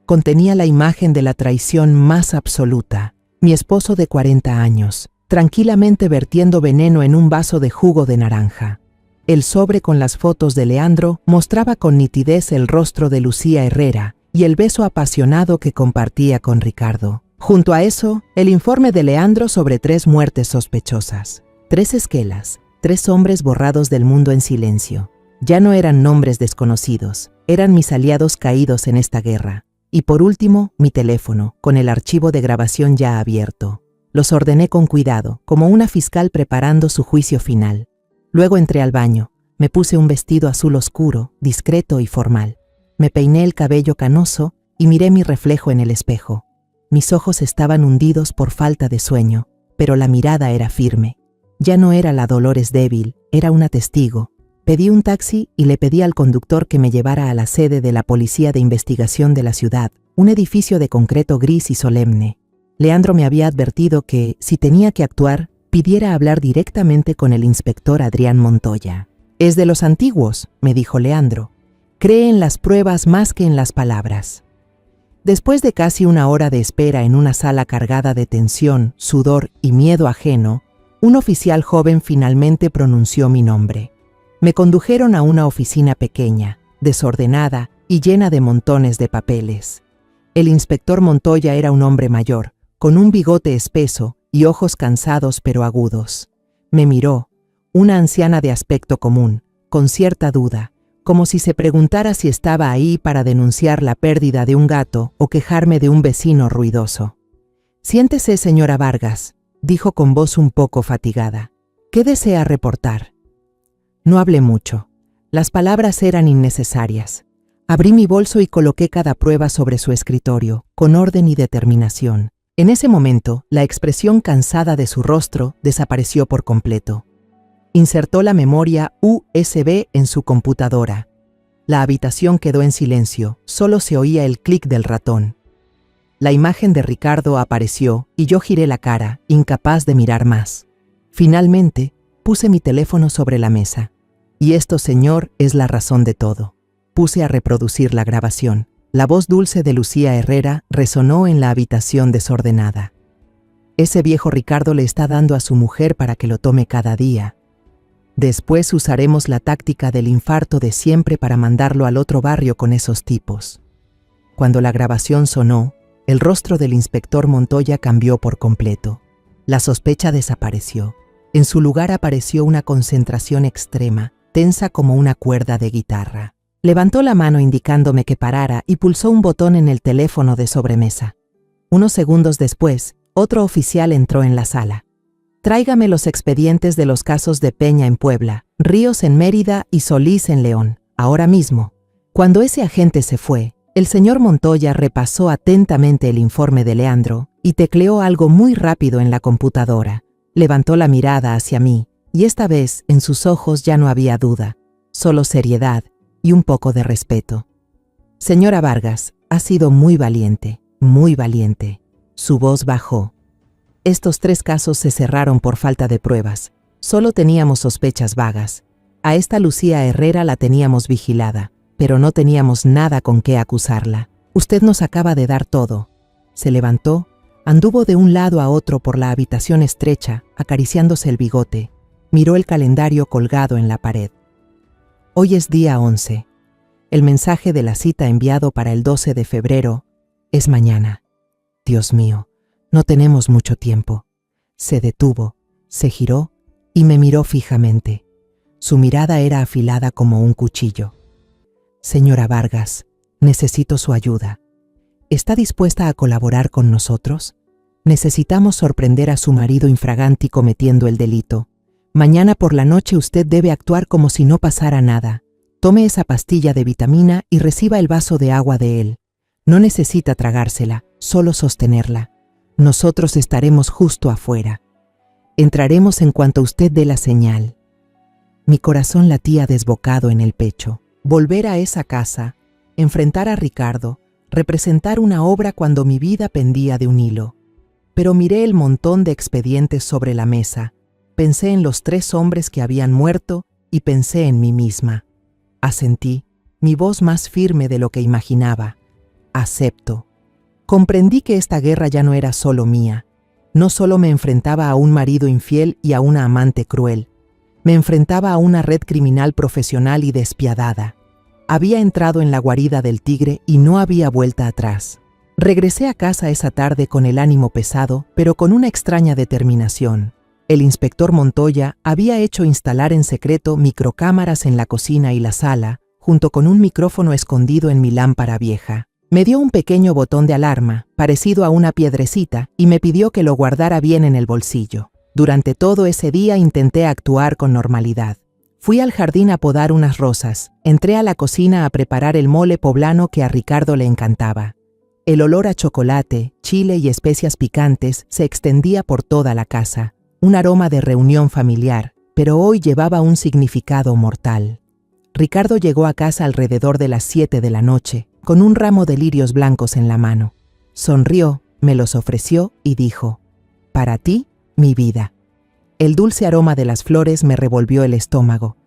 Contenía la imagen de la traición más absoluta. Mi esposo de 40 años, tranquilamente vertiendo veneno en un vaso de jugo de naranja. El sobre con las fotos de Leandro mostraba con nitidez el rostro de Lucía Herrera y el beso apasionado que compartía con Ricardo. Junto a eso, el informe de Leandro sobre 3 muertes sospechosas, 3 esquelas, 3 hombres borrados del mundo en silencio. Ya no eran nombres desconocidos, eran mis aliados caídos en esta guerra. Y por último, mi teléfono, con el archivo de grabación ya abierto. Los ordené con cuidado, como una fiscal preparando su juicio final. Luego entré al baño, me puse un vestido azul oscuro, discreto y formal. Me peiné el cabello canoso y miré mi reflejo en el espejo. Mis ojos estaban hundidos por falta de sueño, pero la mirada era firme. Ya no era la Dolores débil, era una testigo. Pedí un taxi y le pedí al conductor que me llevara a la sede de la Policía de Investigación de la ciudad, un edificio de concreto gris y solemne. Leandro me había advertido que, si tenía que actuar, pidiera hablar directamente con el inspector Adrián Montoya. «Es de los antiguos», me dijo Leandro. «Cree en las pruebas más que en las palabras». Después de casi una hora de espera en una sala cargada de tensión, sudor y miedo ajeno, un oficial joven finalmente pronunció mi nombre. Me condujeron a una oficina pequeña, desordenada y llena de montones de papeles. El inspector Montoya era un hombre mayor, con un bigote espeso y ojos cansados pero agudos. Me miró, una anciana de aspecto común, con cierta duda, como si se preguntara si estaba ahí para denunciar la pérdida de un gato o quejarme de un vecino ruidoso. «Siéntese, señora Vargas», dijo con voz un poco fatigada. «¿Qué desea reportar?» No hablé mucho. Las palabras eran innecesarias. Abrí mi bolso y coloqué cada prueba sobre su escritorio, con orden y determinación. En ese momento, la expresión cansada de su rostro desapareció por completo. Insertó la memoria USB en su computadora. La habitación quedó en silencio, solo se oía el clic del ratón. La imagen de Ricardo apareció y yo giré la cara, incapaz de mirar más. Finalmente, puse mi teléfono sobre la mesa. Y esto, señor, es la razón de todo. Puse a reproducir la grabación. La voz dulce de Lucía Herrera resonó en la habitación desordenada. Ese viejo Ricardo le está dando a su mujer para que lo tome cada día. Después usaremos la táctica del infarto de siempre para mandarlo al otro barrio con esos tipos. Cuando la grabación sonó, el rostro del inspector Montoya cambió por completo. La sospecha desapareció. En su lugar apareció una concentración extrema, tensa como una cuerda de guitarra. Levantó la mano indicándome que parara y pulsó un botón en el teléfono de sobremesa. Unos segundos después, otro oficial entró en la sala. Tráigame los expedientes de los casos de Peña en Puebla, Ríos en Mérida y Solís en León, ahora mismo. Cuando ese agente se fue, el señor Montoya repasó atentamente el informe de Leandro y tecleó algo muy rápido en la computadora. Levantó la mirada hacia mí, y esta vez en sus ojos ya no había duda, solo seriedad y un poco de respeto. Señora Vargas, ha sido muy valiente, muy valiente. Su voz bajó. Estos 3 casos se cerraron por falta de pruebas. Solo teníamos sospechas vagas. A esta Lucía Herrera la teníamos vigilada, pero no teníamos nada con qué acusarla. Usted nos acaba de dar todo. Se levantó, anduvo de un lado a otro por la habitación estrecha, acariciándose el bigote. Miró el calendario colgado en la pared. Hoy es día 11. El mensaje de la cita enviado para el 12 de febrero es mañana. Dios mío, no tenemos mucho tiempo. Se detuvo, se giró y me miró fijamente. Su mirada era afilada como un cuchillo. Señora Vargas, necesito su ayuda. ¿Está dispuesta a colaborar con nosotros? Necesitamos sorprender a su marido infraganti cometiendo el delito. Mañana por la noche usted debe actuar como si no pasara nada. Tome esa pastilla de vitamina y reciba el vaso de agua de él. No necesita tragársela, solo sostenerla. Nosotros estaremos justo afuera. Entraremos en cuanto usted dé la señal. Mi corazón latía desbocado en el pecho. Volver a esa casa, enfrentar a Ricardo, representar una obra cuando mi vida pendía de un hilo. Pero miré el montón de expedientes sobre la mesa. Pensé en los 3 hombres que habían muerto y pensé en mí misma. Asentí, mi voz más firme de lo que imaginaba. Acepto. Comprendí que esta guerra ya no era solo mía. No solo me enfrentaba a un marido infiel y a una amante cruel. Me enfrentaba a una red criminal profesional y despiadada. Había entrado en la guarida del tigre y no había vuelta atrás. Regresé a casa esa tarde con el ánimo pesado, pero con una extraña determinación. El inspector Montoya había hecho instalar en secreto microcámaras en la cocina y la sala, junto con un micrófono escondido en mi lámpara vieja. Me dio un pequeño botón de alarma, parecido a una piedrecita, y me pidió que lo guardara bien en el bolsillo. Durante todo ese día intenté actuar con normalidad. Fui al jardín a podar unas rosas, entré a la cocina a preparar el mole poblano que a Ricardo le encantaba. El olor a chocolate, chile y especias picantes se extendía por toda la casa, un aroma de reunión familiar, pero hoy llevaba un significado mortal. Ricardo llegó a casa alrededor de las 7 de la noche, con un ramo de lirios blancos en la mano. Sonrió, me los ofreció y dijo: «Para ti, mi vida». El dulce aroma de las flores me revolvió el estómago.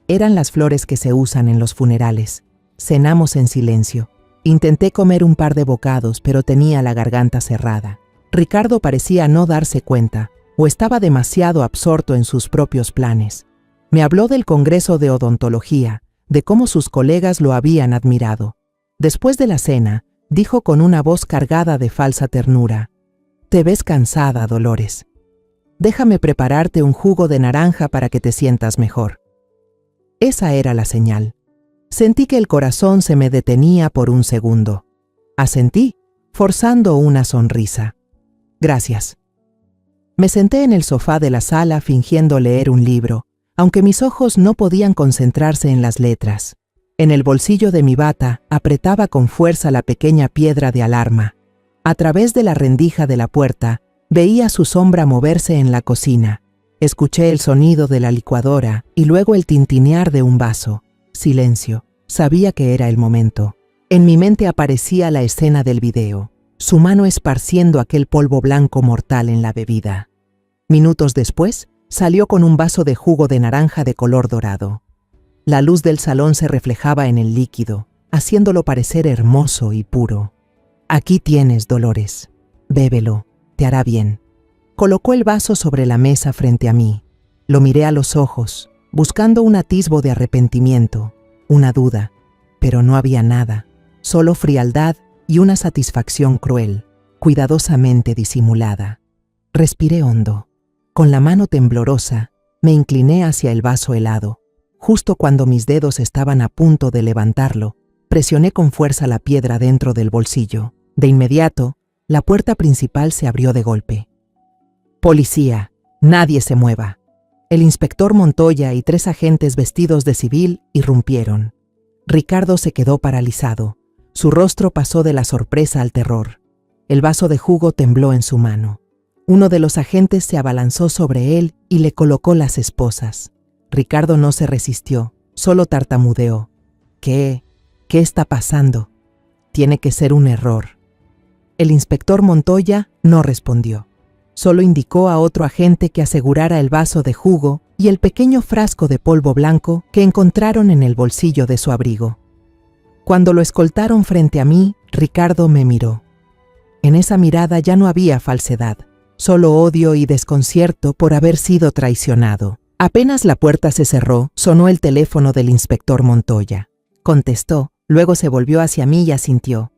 Eran las flores que se usan en los funerales. Cenamos en silencio. Intenté comer un par de bocados, pero tenía la garganta cerrada. Ricardo parecía no darse cuenta, o estaba demasiado absorto en sus propios planes. Me habló del Congreso de Odontología, de cómo sus colegas lo habían admirado. Después de la cena, dijo con una voz cargada de falsa ternura: «Te ves cansada, Dolores. Déjame prepararte un jugo de naranja para que te sientas mejor». Esa era la señal. Sentí que el corazón se me detenía por un segundo. Asentí, forzando una sonrisa. «Gracias». Me senté en el sofá de la sala fingiendo leer un libro, aunque mis ojos no podían concentrarse en las letras. En el bolsillo de mi bata apretaba con fuerza la pequeña piedra de alarma. A través de la rendija de la puerta, veía su sombra moverse en la cocina. Escuché el sonido de la licuadora y luego el tintinear de un vaso. Silencio. Sabía que era el momento. En mi mente aparecía la escena del video, su mano esparciendo aquel polvo blanco mortal en la bebida. Minutos después, salió con un vaso de jugo de naranja de color dorado. La luz del salón se reflejaba en el líquido. haciéndolo parecer hermoso y puro. Aquí tienes, Dolores. Bébelo, te hará bien. Colocó el vaso sobre la mesa frente a mí. Lo miré a los ojos, buscando un atisbo de arrepentimiento, una duda, pero no había nada, solo frialdad y una satisfacción cruel, cuidadosamente disimulada. Respiré hondo. Con la mano temblorosa, me incliné hacia el vaso helado. Justo cuando mis dedos estaban a punto de levantarlo, presioné con fuerza la piedra dentro del bolsillo. De inmediato, la puerta principal se abrió de golpe. «Policía, nadie se mueva». El inspector Montoya y 3 agentes vestidos de civil irrumpieron. Ricardo se quedó paralizado. Su rostro pasó de la sorpresa al terror. El vaso de jugo tembló en su mano. Uno de los agentes se abalanzó sobre él y le colocó las esposas. Ricardo no se resistió, solo tartamudeó. ¿Qué está pasando? Tiene que ser un error. El inspector Montoya no respondió. Solo indicó a otro agente que asegurara el vaso de jugo y el pequeño frasco de polvo blanco que encontraron en el bolsillo de su abrigo. Cuando lo escoltaron frente a mí, Ricardo me miró. En esa mirada ya no había falsedad, solo odio y desconcierto por haber sido traicionado. Apenas la puerta se cerró, sonó el teléfono del inspector Montoya. Contestó, luego se volvió hacia mí y asintió.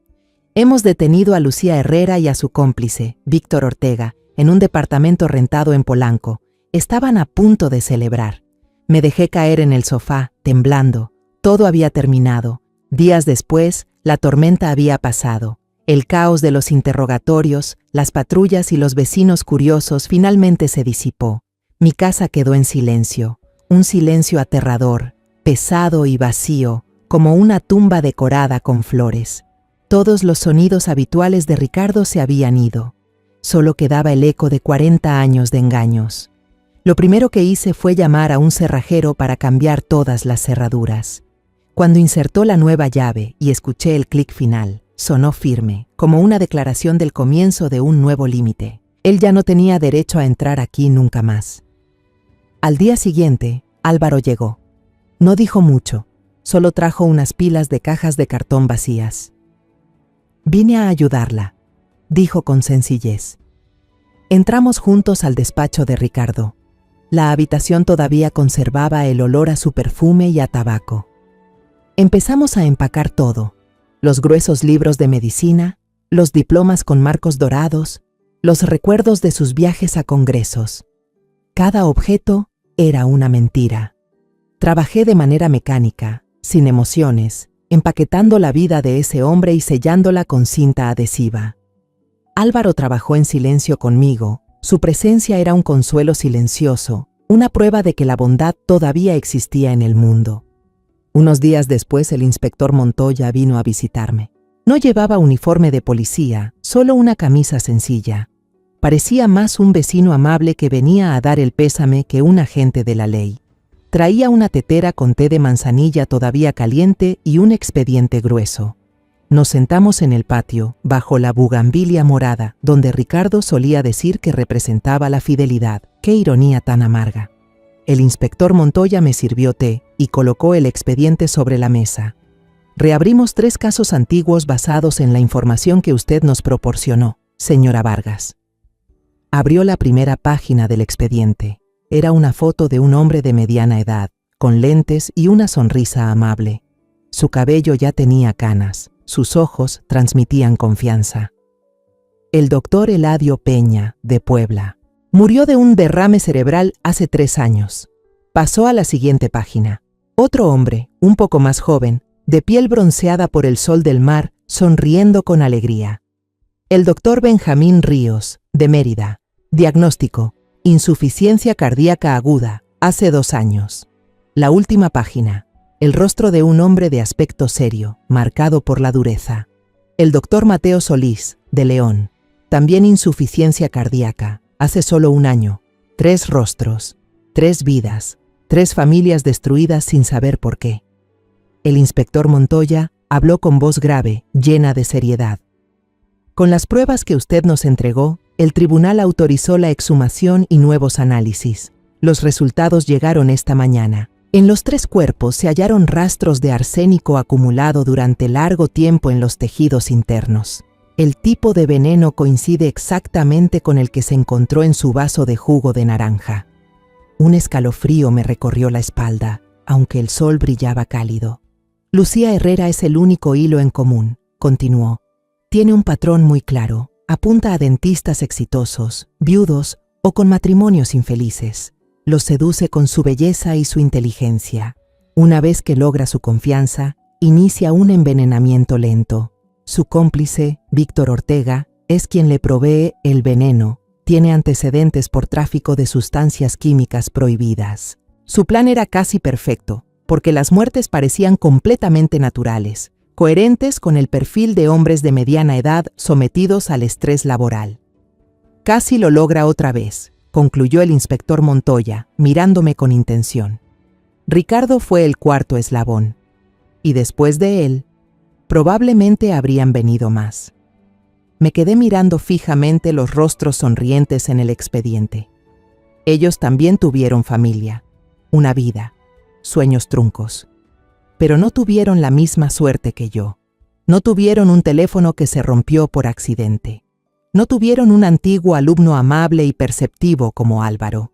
«Hemos detenido a Lucía Herrera y a su cómplice, Víctor Ortega, en un departamento rentado en Polanco. Estaban a punto de celebrar. Me dejé caer en el sofá, temblando. Todo había terminado. Días después, la tormenta había pasado. El caos de los interrogatorios, las patrullas y los vecinos curiosos finalmente se disipó. Mi casa quedó en silencio, un silencio aterrador, pesado y vacío, como una tumba decorada con flores. Todos los sonidos habituales de Ricardo se habían ido. Solo quedaba el eco de 40 años de engaños. Lo primero que hice fue llamar a un cerrajero para cambiar todas las cerraduras. Cuando insertó la nueva llave y escuché el clic final, sonó firme, como una declaración del comienzo de un nuevo límite. Él ya no tenía derecho a entrar aquí nunca más. Al día siguiente, Álvaro llegó. No dijo mucho, solo trajo unas pilas de cajas de cartón vacías. «Vine a ayudarla», dijo con sencillez. Entramos juntos al despacho de Ricardo. La habitación todavía conservaba el olor a su perfume y a tabaco. Empezamos a empacar todo: los gruesos libros de medicina, los diplomas con marcos dorados, los recuerdos de sus viajes a congresos. Cada objeto era una mentira. Trabajé de manera mecánica, sin emociones, empaquetando la vida de ese hombre y sellándola con cinta adhesiva. Álvaro trabajó en silencio conmigo. Su presencia era un consuelo silencioso, una prueba de que la bondad todavía existía en el mundo. Unos días después, el inspector Montoya vino a visitarme. No llevaba uniforme de policía, solo una camisa sencilla. Parecía más un vecino amable que venía a dar el pésame que un agente de la ley. Traía una tetera con té de manzanilla todavía caliente y un expediente grueso. Nos sentamos en el patio, bajo la bugambilia morada, donde Ricardo solía decir que representaba la fidelidad. ¡Qué ironía tan amarga! El inspector Montoya me sirvió té y colocó el expediente sobre la mesa. Reabrimos 3 casos antiguos basados en la información que usted nos proporcionó, señora Vargas. Abrió la primera página del expediente. Era una foto de un hombre de mediana edad, con lentes y una sonrisa amable. Su cabello ya tenía canas, sus ojos transmitían confianza. El doctor Eladio Peña, de Puebla, murió de un derrame cerebral hace 3 años. Pasó a la siguiente página. Otro hombre, un poco más joven, de piel bronceada por el sol del mar, sonriendo con alegría. El doctor Benjamín Ríos, de Mérida. Diagnóstico: insuficiencia cardíaca aguda, hace 2 años. La última página. El rostro de un hombre de aspecto serio, marcado por la dureza. El doctor Mateo Solís, de León. También insuficiencia cardíaca, hace solo 1 año. 3 rostros, 3 vidas, 3 familias destruidas sin saber por qué. El inspector Montoya habló con voz grave, llena de seriedad. Con las pruebas que usted nos entregó, el tribunal autorizó la exhumación y nuevos análisis. Los resultados llegaron esta mañana. En los 3 cuerpos se hallaron rastros de arsénico acumulado durante largo tiempo en los tejidos internos. El tipo de veneno coincide exactamente con el que se encontró en su vaso de jugo de naranja. Un escalofrío me recorrió la espalda, aunque el sol brillaba cálido. Lucía Herrera es el único hilo en común, continuó. Tiene un patrón muy claro, apunta a dentistas exitosos, viudos o con matrimonios infelices. Los seduce con su belleza y su inteligencia. Una vez que logra su confianza, inicia un envenenamiento lento. Su cómplice, Víctor Ortega, es quien le provee el veneno. Tiene antecedentes por tráfico de sustancias químicas prohibidas. Su plan era casi perfecto, porque las muertes parecían completamente naturales, coherentes con el perfil de hombres de mediana edad sometidos al estrés laboral. Casi lo logra otra vez, concluyó el inspector Montoya, mirándome con intención. Ricardo fue el 4.º eslabón, y después de él, probablemente habrían venido más. Me quedé mirando fijamente los rostros sonrientes en el expediente. Ellos también tuvieron familia, una vida, sueños truncos. Pero no tuvieron la misma suerte que yo. No tuvieron un teléfono que se rompió por accidente. No tuvieron un antiguo alumno amable y perceptivo como Álvaro.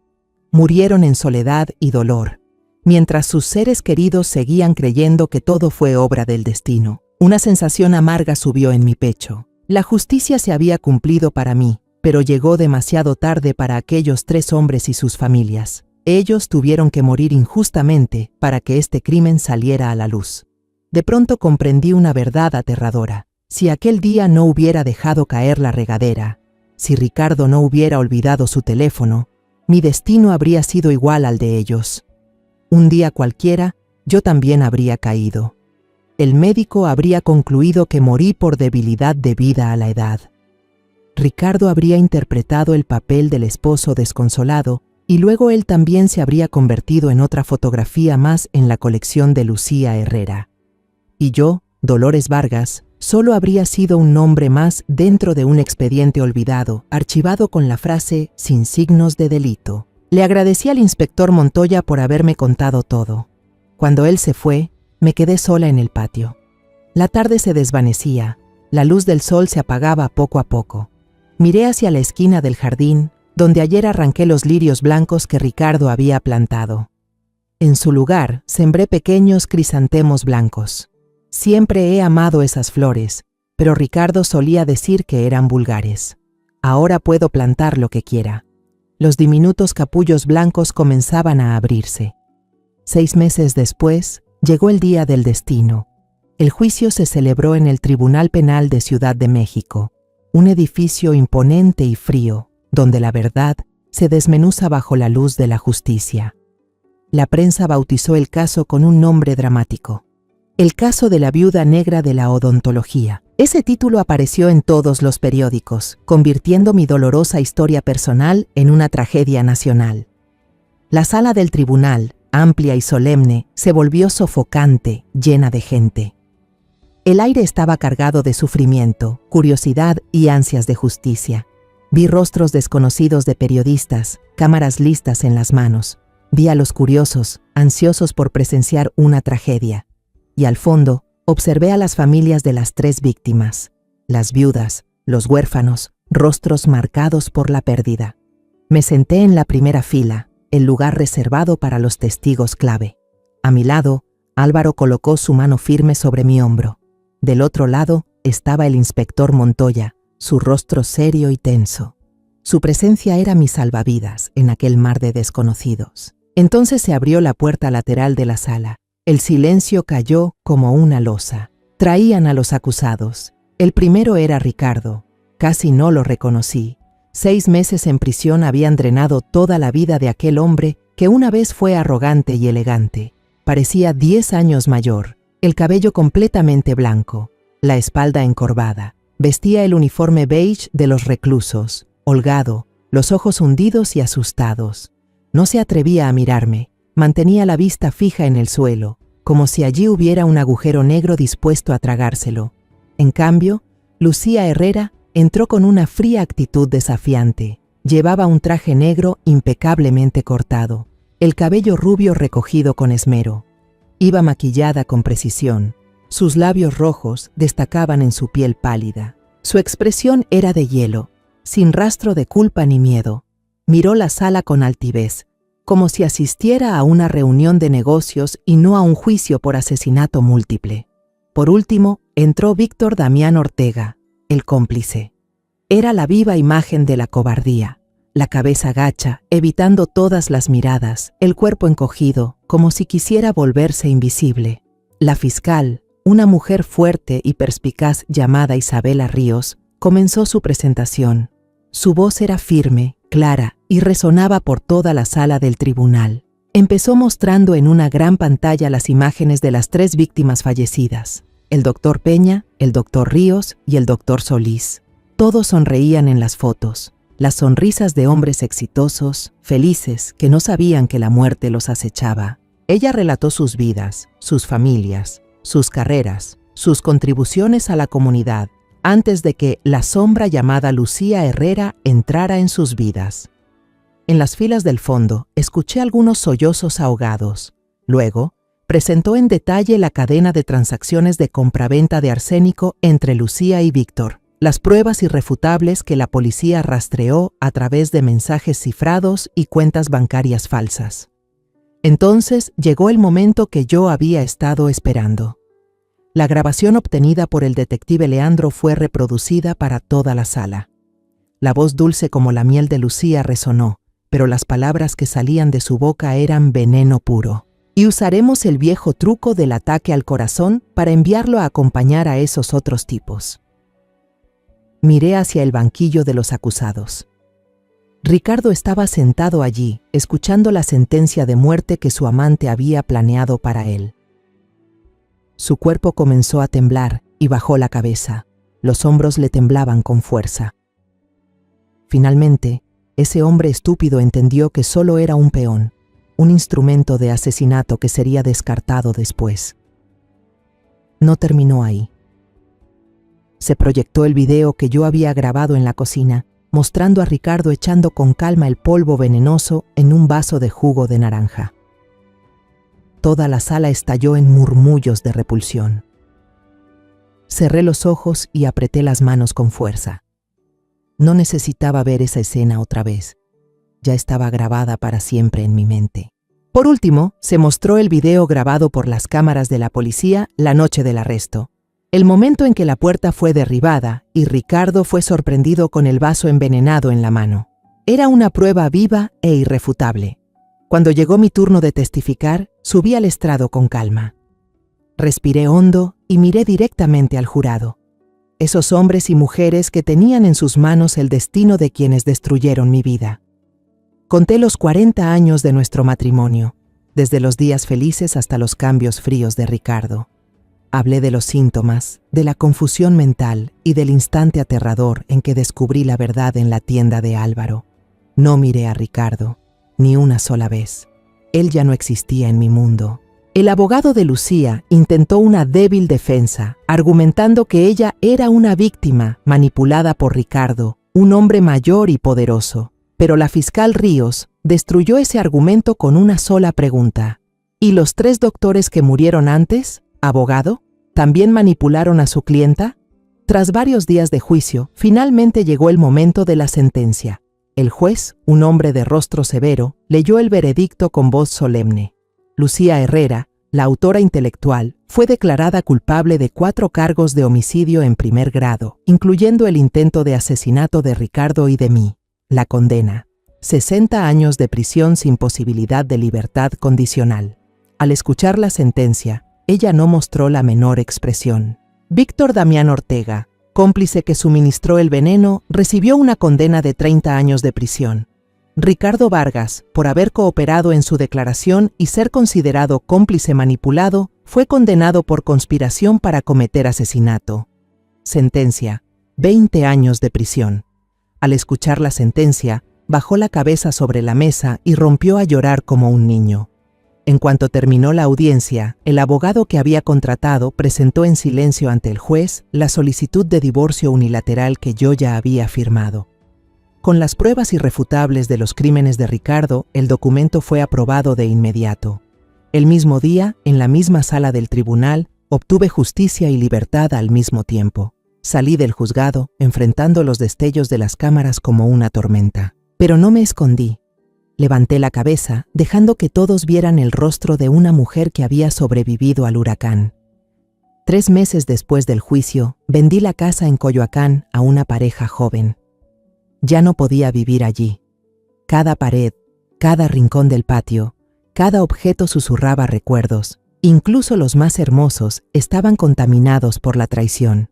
Murieron en soledad y dolor, mientras sus seres queridos seguían creyendo que todo fue obra del destino. Una sensación amarga subió en mi pecho. La justicia se había cumplido para mí, pero llegó demasiado tarde para aquellos 3 hombres y sus familias. Ellos tuvieron que morir injustamente para que este crimen saliera a la luz. De pronto comprendí una verdad aterradora. Si aquel día no hubiera dejado caer la regadera, si Ricardo no hubiera olvidado su teléfono, mi destino habría sido igual al de ellos. Un día cualquiera, yo también habría caído. El médico habría concluido que morí por debilidad debida a la edad. Ricardo habría interpretado el papel del esposo desconsolado y luego él también se habría convertido en otra fotografía más en la colección de Lucía Herrera. Y yo, Dolores Vargas, solo habría sido un nombre más dentro de un expediente olvidado, archivado con la frase «sin signos de delito». Le agradecí al inspector Montoya por haberme contado todo. Cuando él se fue, me quedé sola en el patio. La tarde se desvanecía, la luz del sol se apagaba poco a poco. Miré hacia la esquina del jardín, donde ayer arranqué los lirios blancos que Ricardo había plantado. En su lugar, sembré pequeños crisantemos blancos. Siempre he amado esas flores, pero Ricardo solía decir que eran vulgares. Ahora puedo plantar lo que quiera. Los diminutos capullos blancos comenzaban a abrirse. 6 meses después, llegó el día del destino. El juicio se celebró en el Tribunal Penal de Ciudad de México, un edificio imponente y frío, donde la verdad se desmenuza bajo la luz de la justicia. La prensa bautizó el caso con un nombre dramático: El caso de la viuda negra de la odontología. Ese título apareció en todos los periódicos, convirtiendo mi dolorosa historia personal en una tragedia nacional. La sala del tribunal, amplia y solemne, se volvió sofocante, llena de gente. El aire estaba cargado de sufrimiento, curiosidad y ansias de justicia. Vi rostros desconocidos de periodistas, cámaras listas en las manos. Vi a los curiosos, ansiosos por presenciar una tragedia. Y al fondo, observé a las familias de las 3 víctimas, las viudas, los huérfanos, rostros marcados por la pérdida. Me senté en la primera fila, el lugar reservado para los testigos clave. A mi lado, Álvaro colocó su mano firme sobre mi hombro. Del otro lado estaba el inspector Montoya, su rostro serio y tenso. Su presencia era mi salvavidas en aquel mar de desconocidos. Entonces se abrió la puerta lateral de la sala. El silencio cayó como una losa. Traían a los acusados. El primero era Ricardo. Casi no lo reconocí. 6 meses en prisión habían drenado toda la vida de aquel hombre que una vez fue arrogante y elegante. Parecía 10 años mayor, el cabello completamente blanco, la espalda encorvada. Vestía el uniforme beige de los reclusos, holgado, los ojos hundidos y asustados. No se atrevía a mirarme. Mantenía la vista fija en el suelo, como si allí hubiera un agujero negro dispuesto a tragárselo. En cambio, Lucía Herrera entró con una fría actitud desafiante. Llevaba un traje negro impecablemente cortado, el cabello rubio recogido con esmero. Iba maquillada con precisión. Sus labios rojos destacaban en su piel pálida. Su expresión era de hielo, sin rastro de culpa ni miedo. Miró la sala con altivez, como si asistiera a una reunión de negocios y no a un juicio por asesinato múltiple. Por último, entró Víctor Damián Ortega, el cómplice. Era la viva imagen de la cobardía. La cabeza gacha, evitando todas las miradas, el cuerpo encogido, como si quisiera volverse invisible. La fiscal, una mujer fuerte y perspicaz llamada Isabela Ríos, comenzó su presentación. Su voz era firme, clara y resonaba por toda la sala del tribunal. Empezó mostrando en una gran pantalla las imágenes de las 3 víctimas fallecidas: el doctor Peña, el doctor Ríos y el doctor Solís. Todos sonreían en las fotos. Las sonrisas de hombres exitosos, felices, que no sabían que la muerte los acechaba. Ella relató sus vidas, sus familias, sus carreras, sus contribuciones a la comunidad, antes de que la sombra llamada Lucía Herrera entrara en sus vidas. En las filas del fondo, escuché algunos sollozos ahogados. Luego, presentó en detalle la cadena de transacciones de compraventa de arsénico entre Lucía y Víctor. Las pruebas irrefutables que la policía rastreó a través de mensajes cifrados y cuentas bancarias falsas. Entonces llegó el momento que yo había estado esperando. La grabación obtenida por el detective Leandro fue reproducida para toda la sala. La voz dulce como la miel de Lucía resonó, pero las palabras que salían de su boca eran veneno puro. Y usaremos el viejo truco del ataque al corazón para enviarlo a acompañar a esos otros tipos. Miré hacia el banquillo de los acusados. Ricardo estaba sentado allí, escuchando la sentencia de muerte que su amante había planeado para él. Su cuerpo comenzó a temblar y bajó la cabeza. Los hombros le temblaban con fuerza. Finalmente, ese hombre estúpido entendió que solo era un peón, un instrumento de asesinato que sería descartado después. No terminó ahí. Se proyectó el video que yo había grabado en la cocina, mostrando a Ricardo echando con calma el polvo venenoso en un vaso de jugo de naranja. Toda la sala estalló en murmullos de repulsión. Cerré los ojos y apreté las manos con fuerza. No necesitaba ver esa escena otra vez. Ya estaba grabada para siempre en mi mente. Por último, se mostró el video grabado por las cámaras de la policía la noche del arresto. El momento en que la puerta fue derribada y Ricardo fue sorprendido con el vaso envenenado en la mano. Era una prueba viva e irrefutable. Cuando llegó mi turno de testificar, subí al estrado con calma. Respiré hondo y miré directamente al jurado. Esos hombres y mujeres que tenían en sus manos el destino de quienes destruyeron mi vida. Conté los 40 años de nuestro matrimonio, desde los días felices hasta los cambios fríos de Ricardo. Hablé de los síntomas, de la confusión mental y del instante aterrador en que descubrí la verdad en la tienda de Álvaro. No miré a Ricardo, ni una sola vez. Él ya no existía en mi mundo. El abogado de Lucía intentó una débil defensa, argumentando que ella era una víctima manipulada por Ricardo, un hombre mayor y poderoso. Pero la fiscal Ríos destruyó ese argumento con una sola pregunta. ¿Y los 3 doctores que murieron antes, abogado, también manipularon a su clienta? Tras varios días de juicio, finalmente llegó el momento de la sentencia. El juez, un hombre de rostro severo, leyó el veredicto con voz solemne. Lucía Herrera, la autora intelectual, fue declarada culpable de 4 cargos de homicidio en primer grado, incluyendo el intento de asesinato de Ricardo y de mí. La condena: 60 años de prisión sin posibilidad de libertad condicional. Al escuchar la sentencia, ella no mostró la menor expresión. Víctor Damián Ortega, cómplice que suministró el veneno, recibió una condena de 30 años de prisión. Ricardo Vargas, por haber cooperado en su declaración y ser considerado cómplice manipulado, fue condenado por conspiración para cometer asesinato. Sentencia: 20 años de prisión. Al escuchar la sentencia, bajó la cabeza sobre la mesa y rompió a llorar como un niño. En cuanto terminó la audiencia, el abogado que había contratado presentó en silencio ante el juez la solicitud de divorcio unilateral que yo ya había firmado. Con las pruebas irrefutables de los crímenes de Ricardo, el documento fue aprobado de inmediato. El mismo día, en la misma sala del tribunal, obtuve justicia y libertad al mismo tiempo. Salí del juzgado, enfrentando los destellos de las cámaras como una tormenta. Pero no me escondí. Levanté la cabeza, dejando que todos vieran el rostro de una mujer que había sobrevivido al huracán. 3 meses después del juicio, vendí la casa en Coyoacán a una pareja joven. Ya no podía vivir allí. Cada pared, cada rincón del patio, cada objeto susurraba recuerdos. Incluso los más hermosos estaban contaminados por la traición.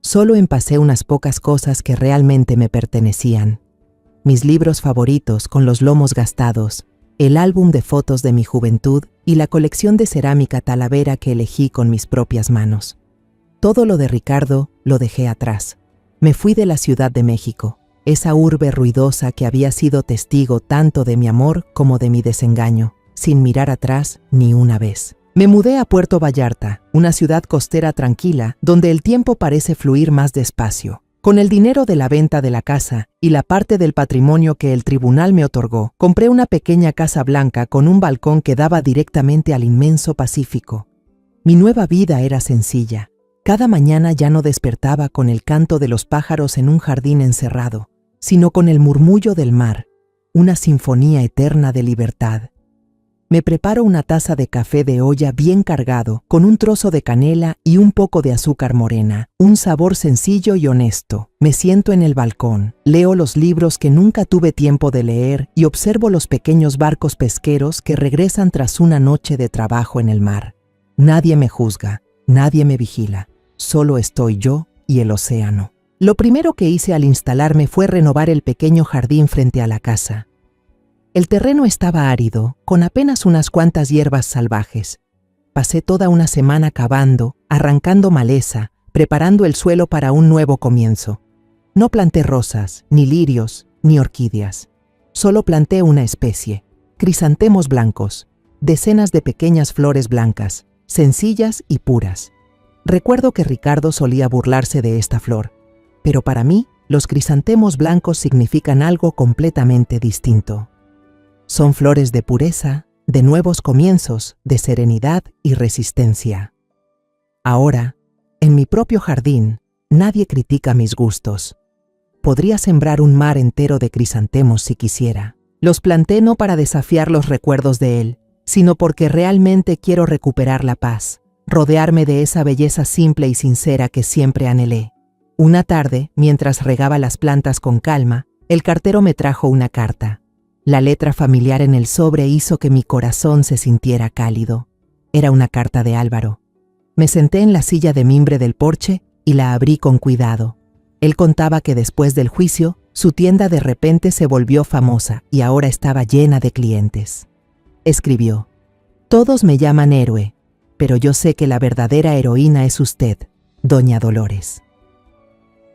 Solo empacé unas pocas cosas que realmente me pertenecían. Mis libros favoritos con los lomos gastados, el álbum de fotos de mi juventud y la colección de cerámica talavera que elegí con mis propias manos. Todo lo de Ricardo lo dejé atrás. Me fui de la Ciudad de México, esa urbe ruidosa que había sido testigo tanto de mi amor como de mi desengaño, sin mirar atrás ni una vez. Me mudé a Puerto Vallarta, una ciudad costera tranquila donde el tiempo parece fluir más despacio. Con el dinero de la venta de la casa y la parte del patrimonio que el tribunal me otorgó, compré una pequeña casa blanca con un balcón que daba directamente al inmenso Pacífico. Mi nueva vida era sencilla. Cada mañana ya no despertaba con el canto de los pájaros en un jardín encerrado, sino con el murmullo del mar, una sinfonía eterna de libertad. Me preparo una taza de café de olla bien cargado, con un trozo de canela y un poco de azúcar morena, un sabor sencillo y honesto. Me siento en el balcón, leo los libros que nunca tuve tiempo de leer y observo los pequeños barcos pesqueros que regresan tras una noche de trabajo en el mar. Nadie me juzga, nadie me vigila, solo estoy yo y el océano. Lo primero que hice al instalarme fue renovar el pequeño jardín frente a la casa. El terreno estaba árido, con apenas unas cuantas hierbas salvajes. Pasé toda una semana cavando, arrancando maleza, preparando el suelo para un nuevo comienzo. No planté rosas, ni lirios, ni orquídeas. Solo planté una especie, crisantemos blancos, decenas de pequeñas flores blancas, sencillas y puras. Recuerdo que Ricardo solía burlarse de esta flor, pero para mí, los crisantemos blancos significan algo completamente distinto. Son flores de pureza, de nuevos comienzos, de serenidad y resistencia. Ahora, en mi propio jardín, nadie critica mis gustos. Podría sembrar un mar entero de crisantemos si quisiera. Los planté no para desafiar los recuerdos de él, sino porque realmente quiero recuperar la paz, rodearme de esa belleza simple y sincera que siempre anhelé. Una tarde, mientras regaba las plantas con calma, el cartero me trajo una carta. La letra familiar en el sobre hizo que mi corazón se sintiera cálido. Era una carta de Álvaro. Me senté en la silla de mimbre del porche y la abrí con cuidado. Él contaba que después del juicio, su tienda de repente se volvió famosa y ahora estaba llena de clientes. Escribió: «Todos me llaman héroe, pero yo sé que la verdadera heroína es usted, doña Dolores».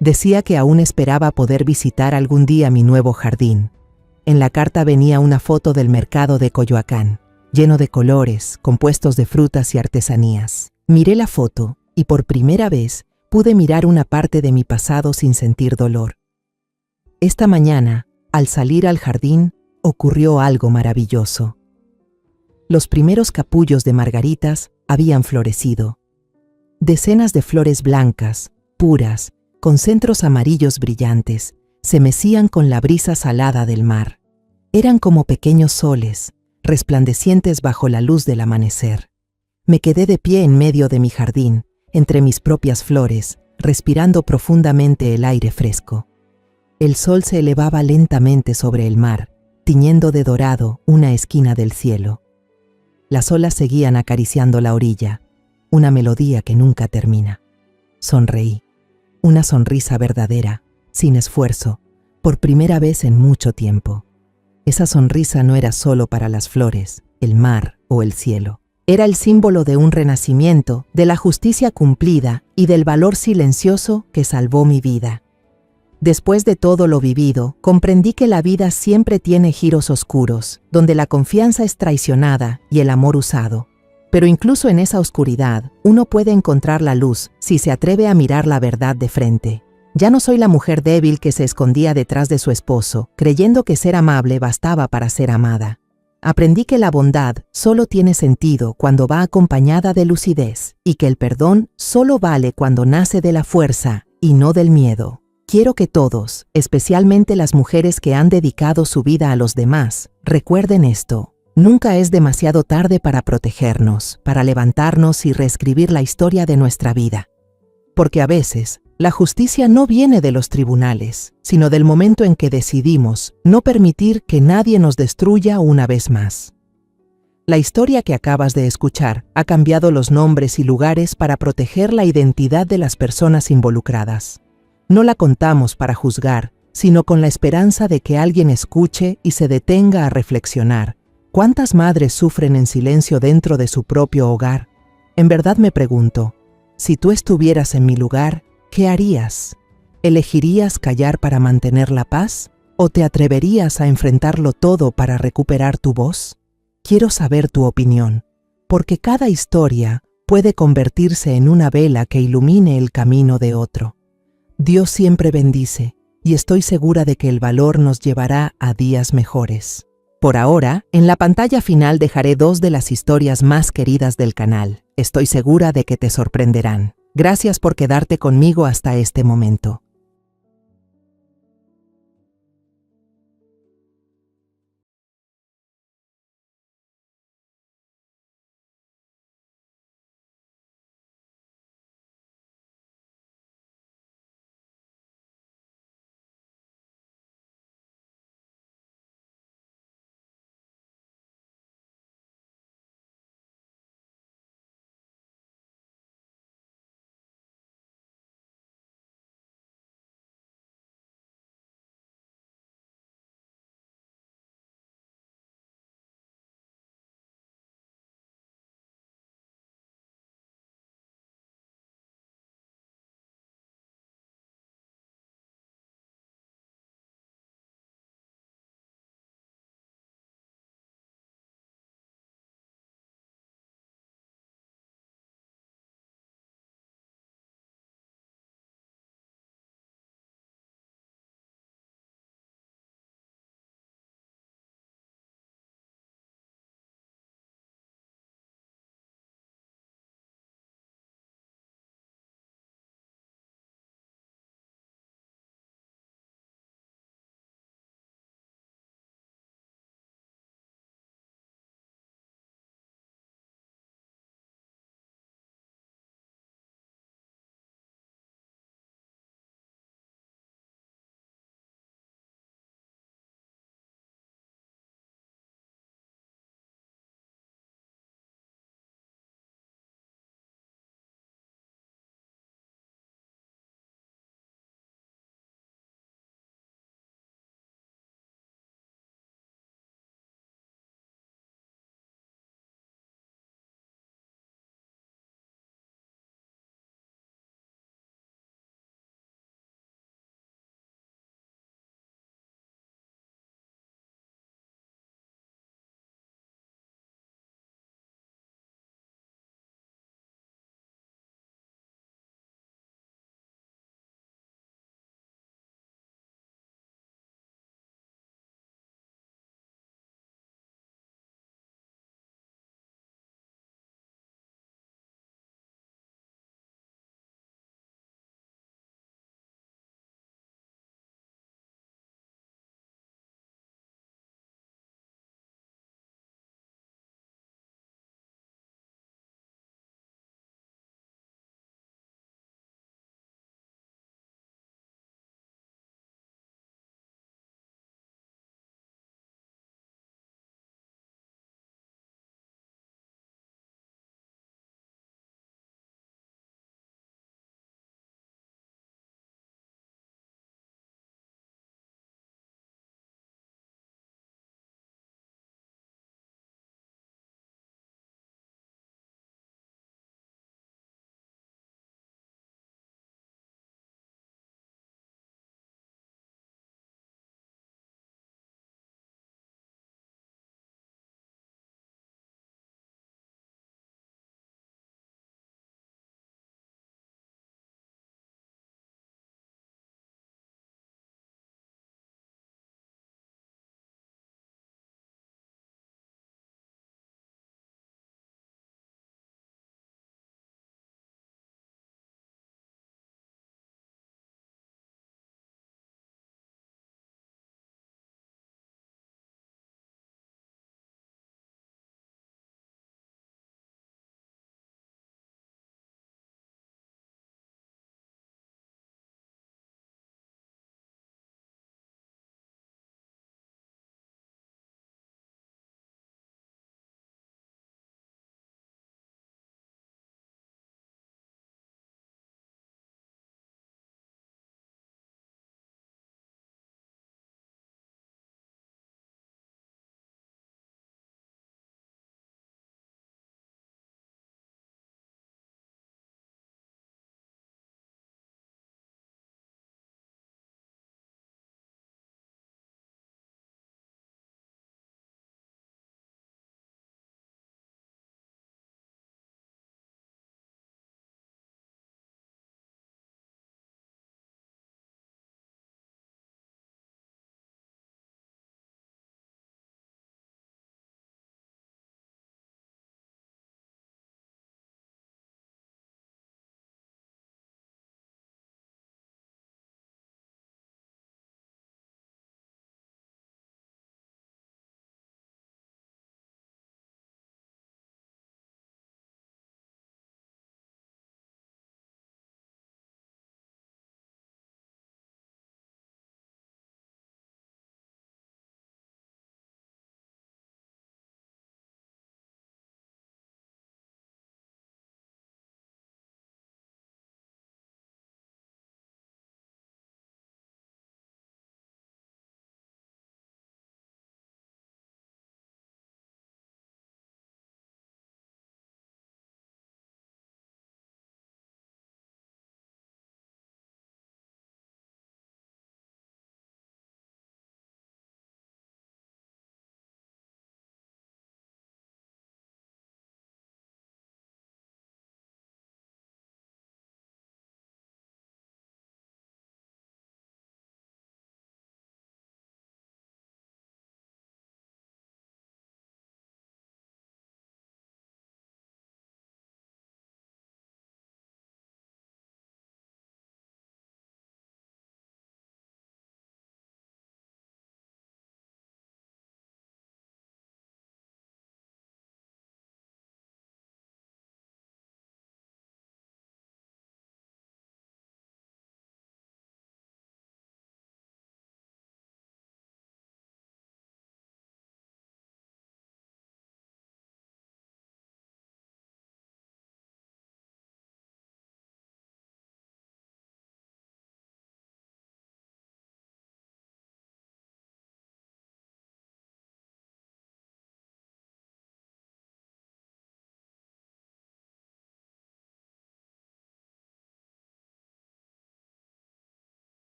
Decía que aún esperaba poder visitar algún día mi nuevo jardín. En la carta venía una foto del mercado de Coyoacán, lleno de colores, compuestos de frutas y artesanías. Miré la foto y por primera vez pude mirar una parte de mi pasado sin sentir dolor. Esta mañana, al salir al jardín, ocurrió algo maravilloso. Los primeros capullos de margaritas habían florecido. Decenas de flores blancas, puras, con centros amarillos brillantes, se mecían con la brisa salada del mar. Eran como pequeños soles, resplandecientes bajo la luz del amanecer. Me quedé de pie en medio de mi jardín, entre mis propias flores, respirando profundamente el aire fresco. El sol se elevaba lentamente sobre el mar, tiñendo de dorado una esquina del cielo. Las olas seguían acariciando la orilla, una melodía que nunca termina. Sonreí, una sonrisa verdadera, sin esfuerzo, por primera vez en mucho tiempo. Esa sonrisa no era solo para las flores, el mar o el cielo. Era el símbolo de un renacimiento, de la justicia cumplida y del valor silencioso que salvó mi vida. Después de todo lo vivido, comprendí que la vida siempre tiene giros oscuros, donde la confianza es traicionada y el amor usado. Pero incluso en esa oscuridad, uno puede encontrar la luz si se atreve a mirar la verdad de frente. Ya no soy la mujer débil que se escondía detrás de su esposo, creyendo que ser amable bastaba para ser amada. Aprendí que la bondad solo tiene sentido cuando va acompañada de lucidez y que el perdón solo vale cuando nace de la fuerza y no del miedo. Quiero que todos, especialmente las mujeres que han dedicado su vida a los demás, recuerden esto. Nunca es demasiado tarde para protegernos, para levantarnos y reescribir la historia de nuestra vida. Porque a veces, la justicia no viene de los tribunales, sino del momento en que decidimos no permitir que nadie nos destruya una vez más. La historia que acabas de escuchar ha cambiado los nombres y lugares para proteger la identidad de las personas involucradas. No la contamos para juzgar, sino con la esperanza de que alguien escuche y se detenga a reflexionar. ¿Cuántas madres sufren en silencio dentro de su propio hogar? En verdad me pregunto, si tú estuvieras en mi lugar, ¿qué harías? ¿Elegirías callar para mantener la paz? ¿O te atreverías a enfrentarlo todo para recuperar tu voz? Quiero saber tu opinión, porque cada historia puede convertirse en una vela que ilumine el camino de otro. Dios siempre bendice, y estoy segura de que el valor nos llevará a días mejores. Por ahora, en la pantalla final dejaré 2 de las historias más queridas del canal. Estoy segura de que te sorprenderán. Gracias por quedarte conmigo hasta este momento.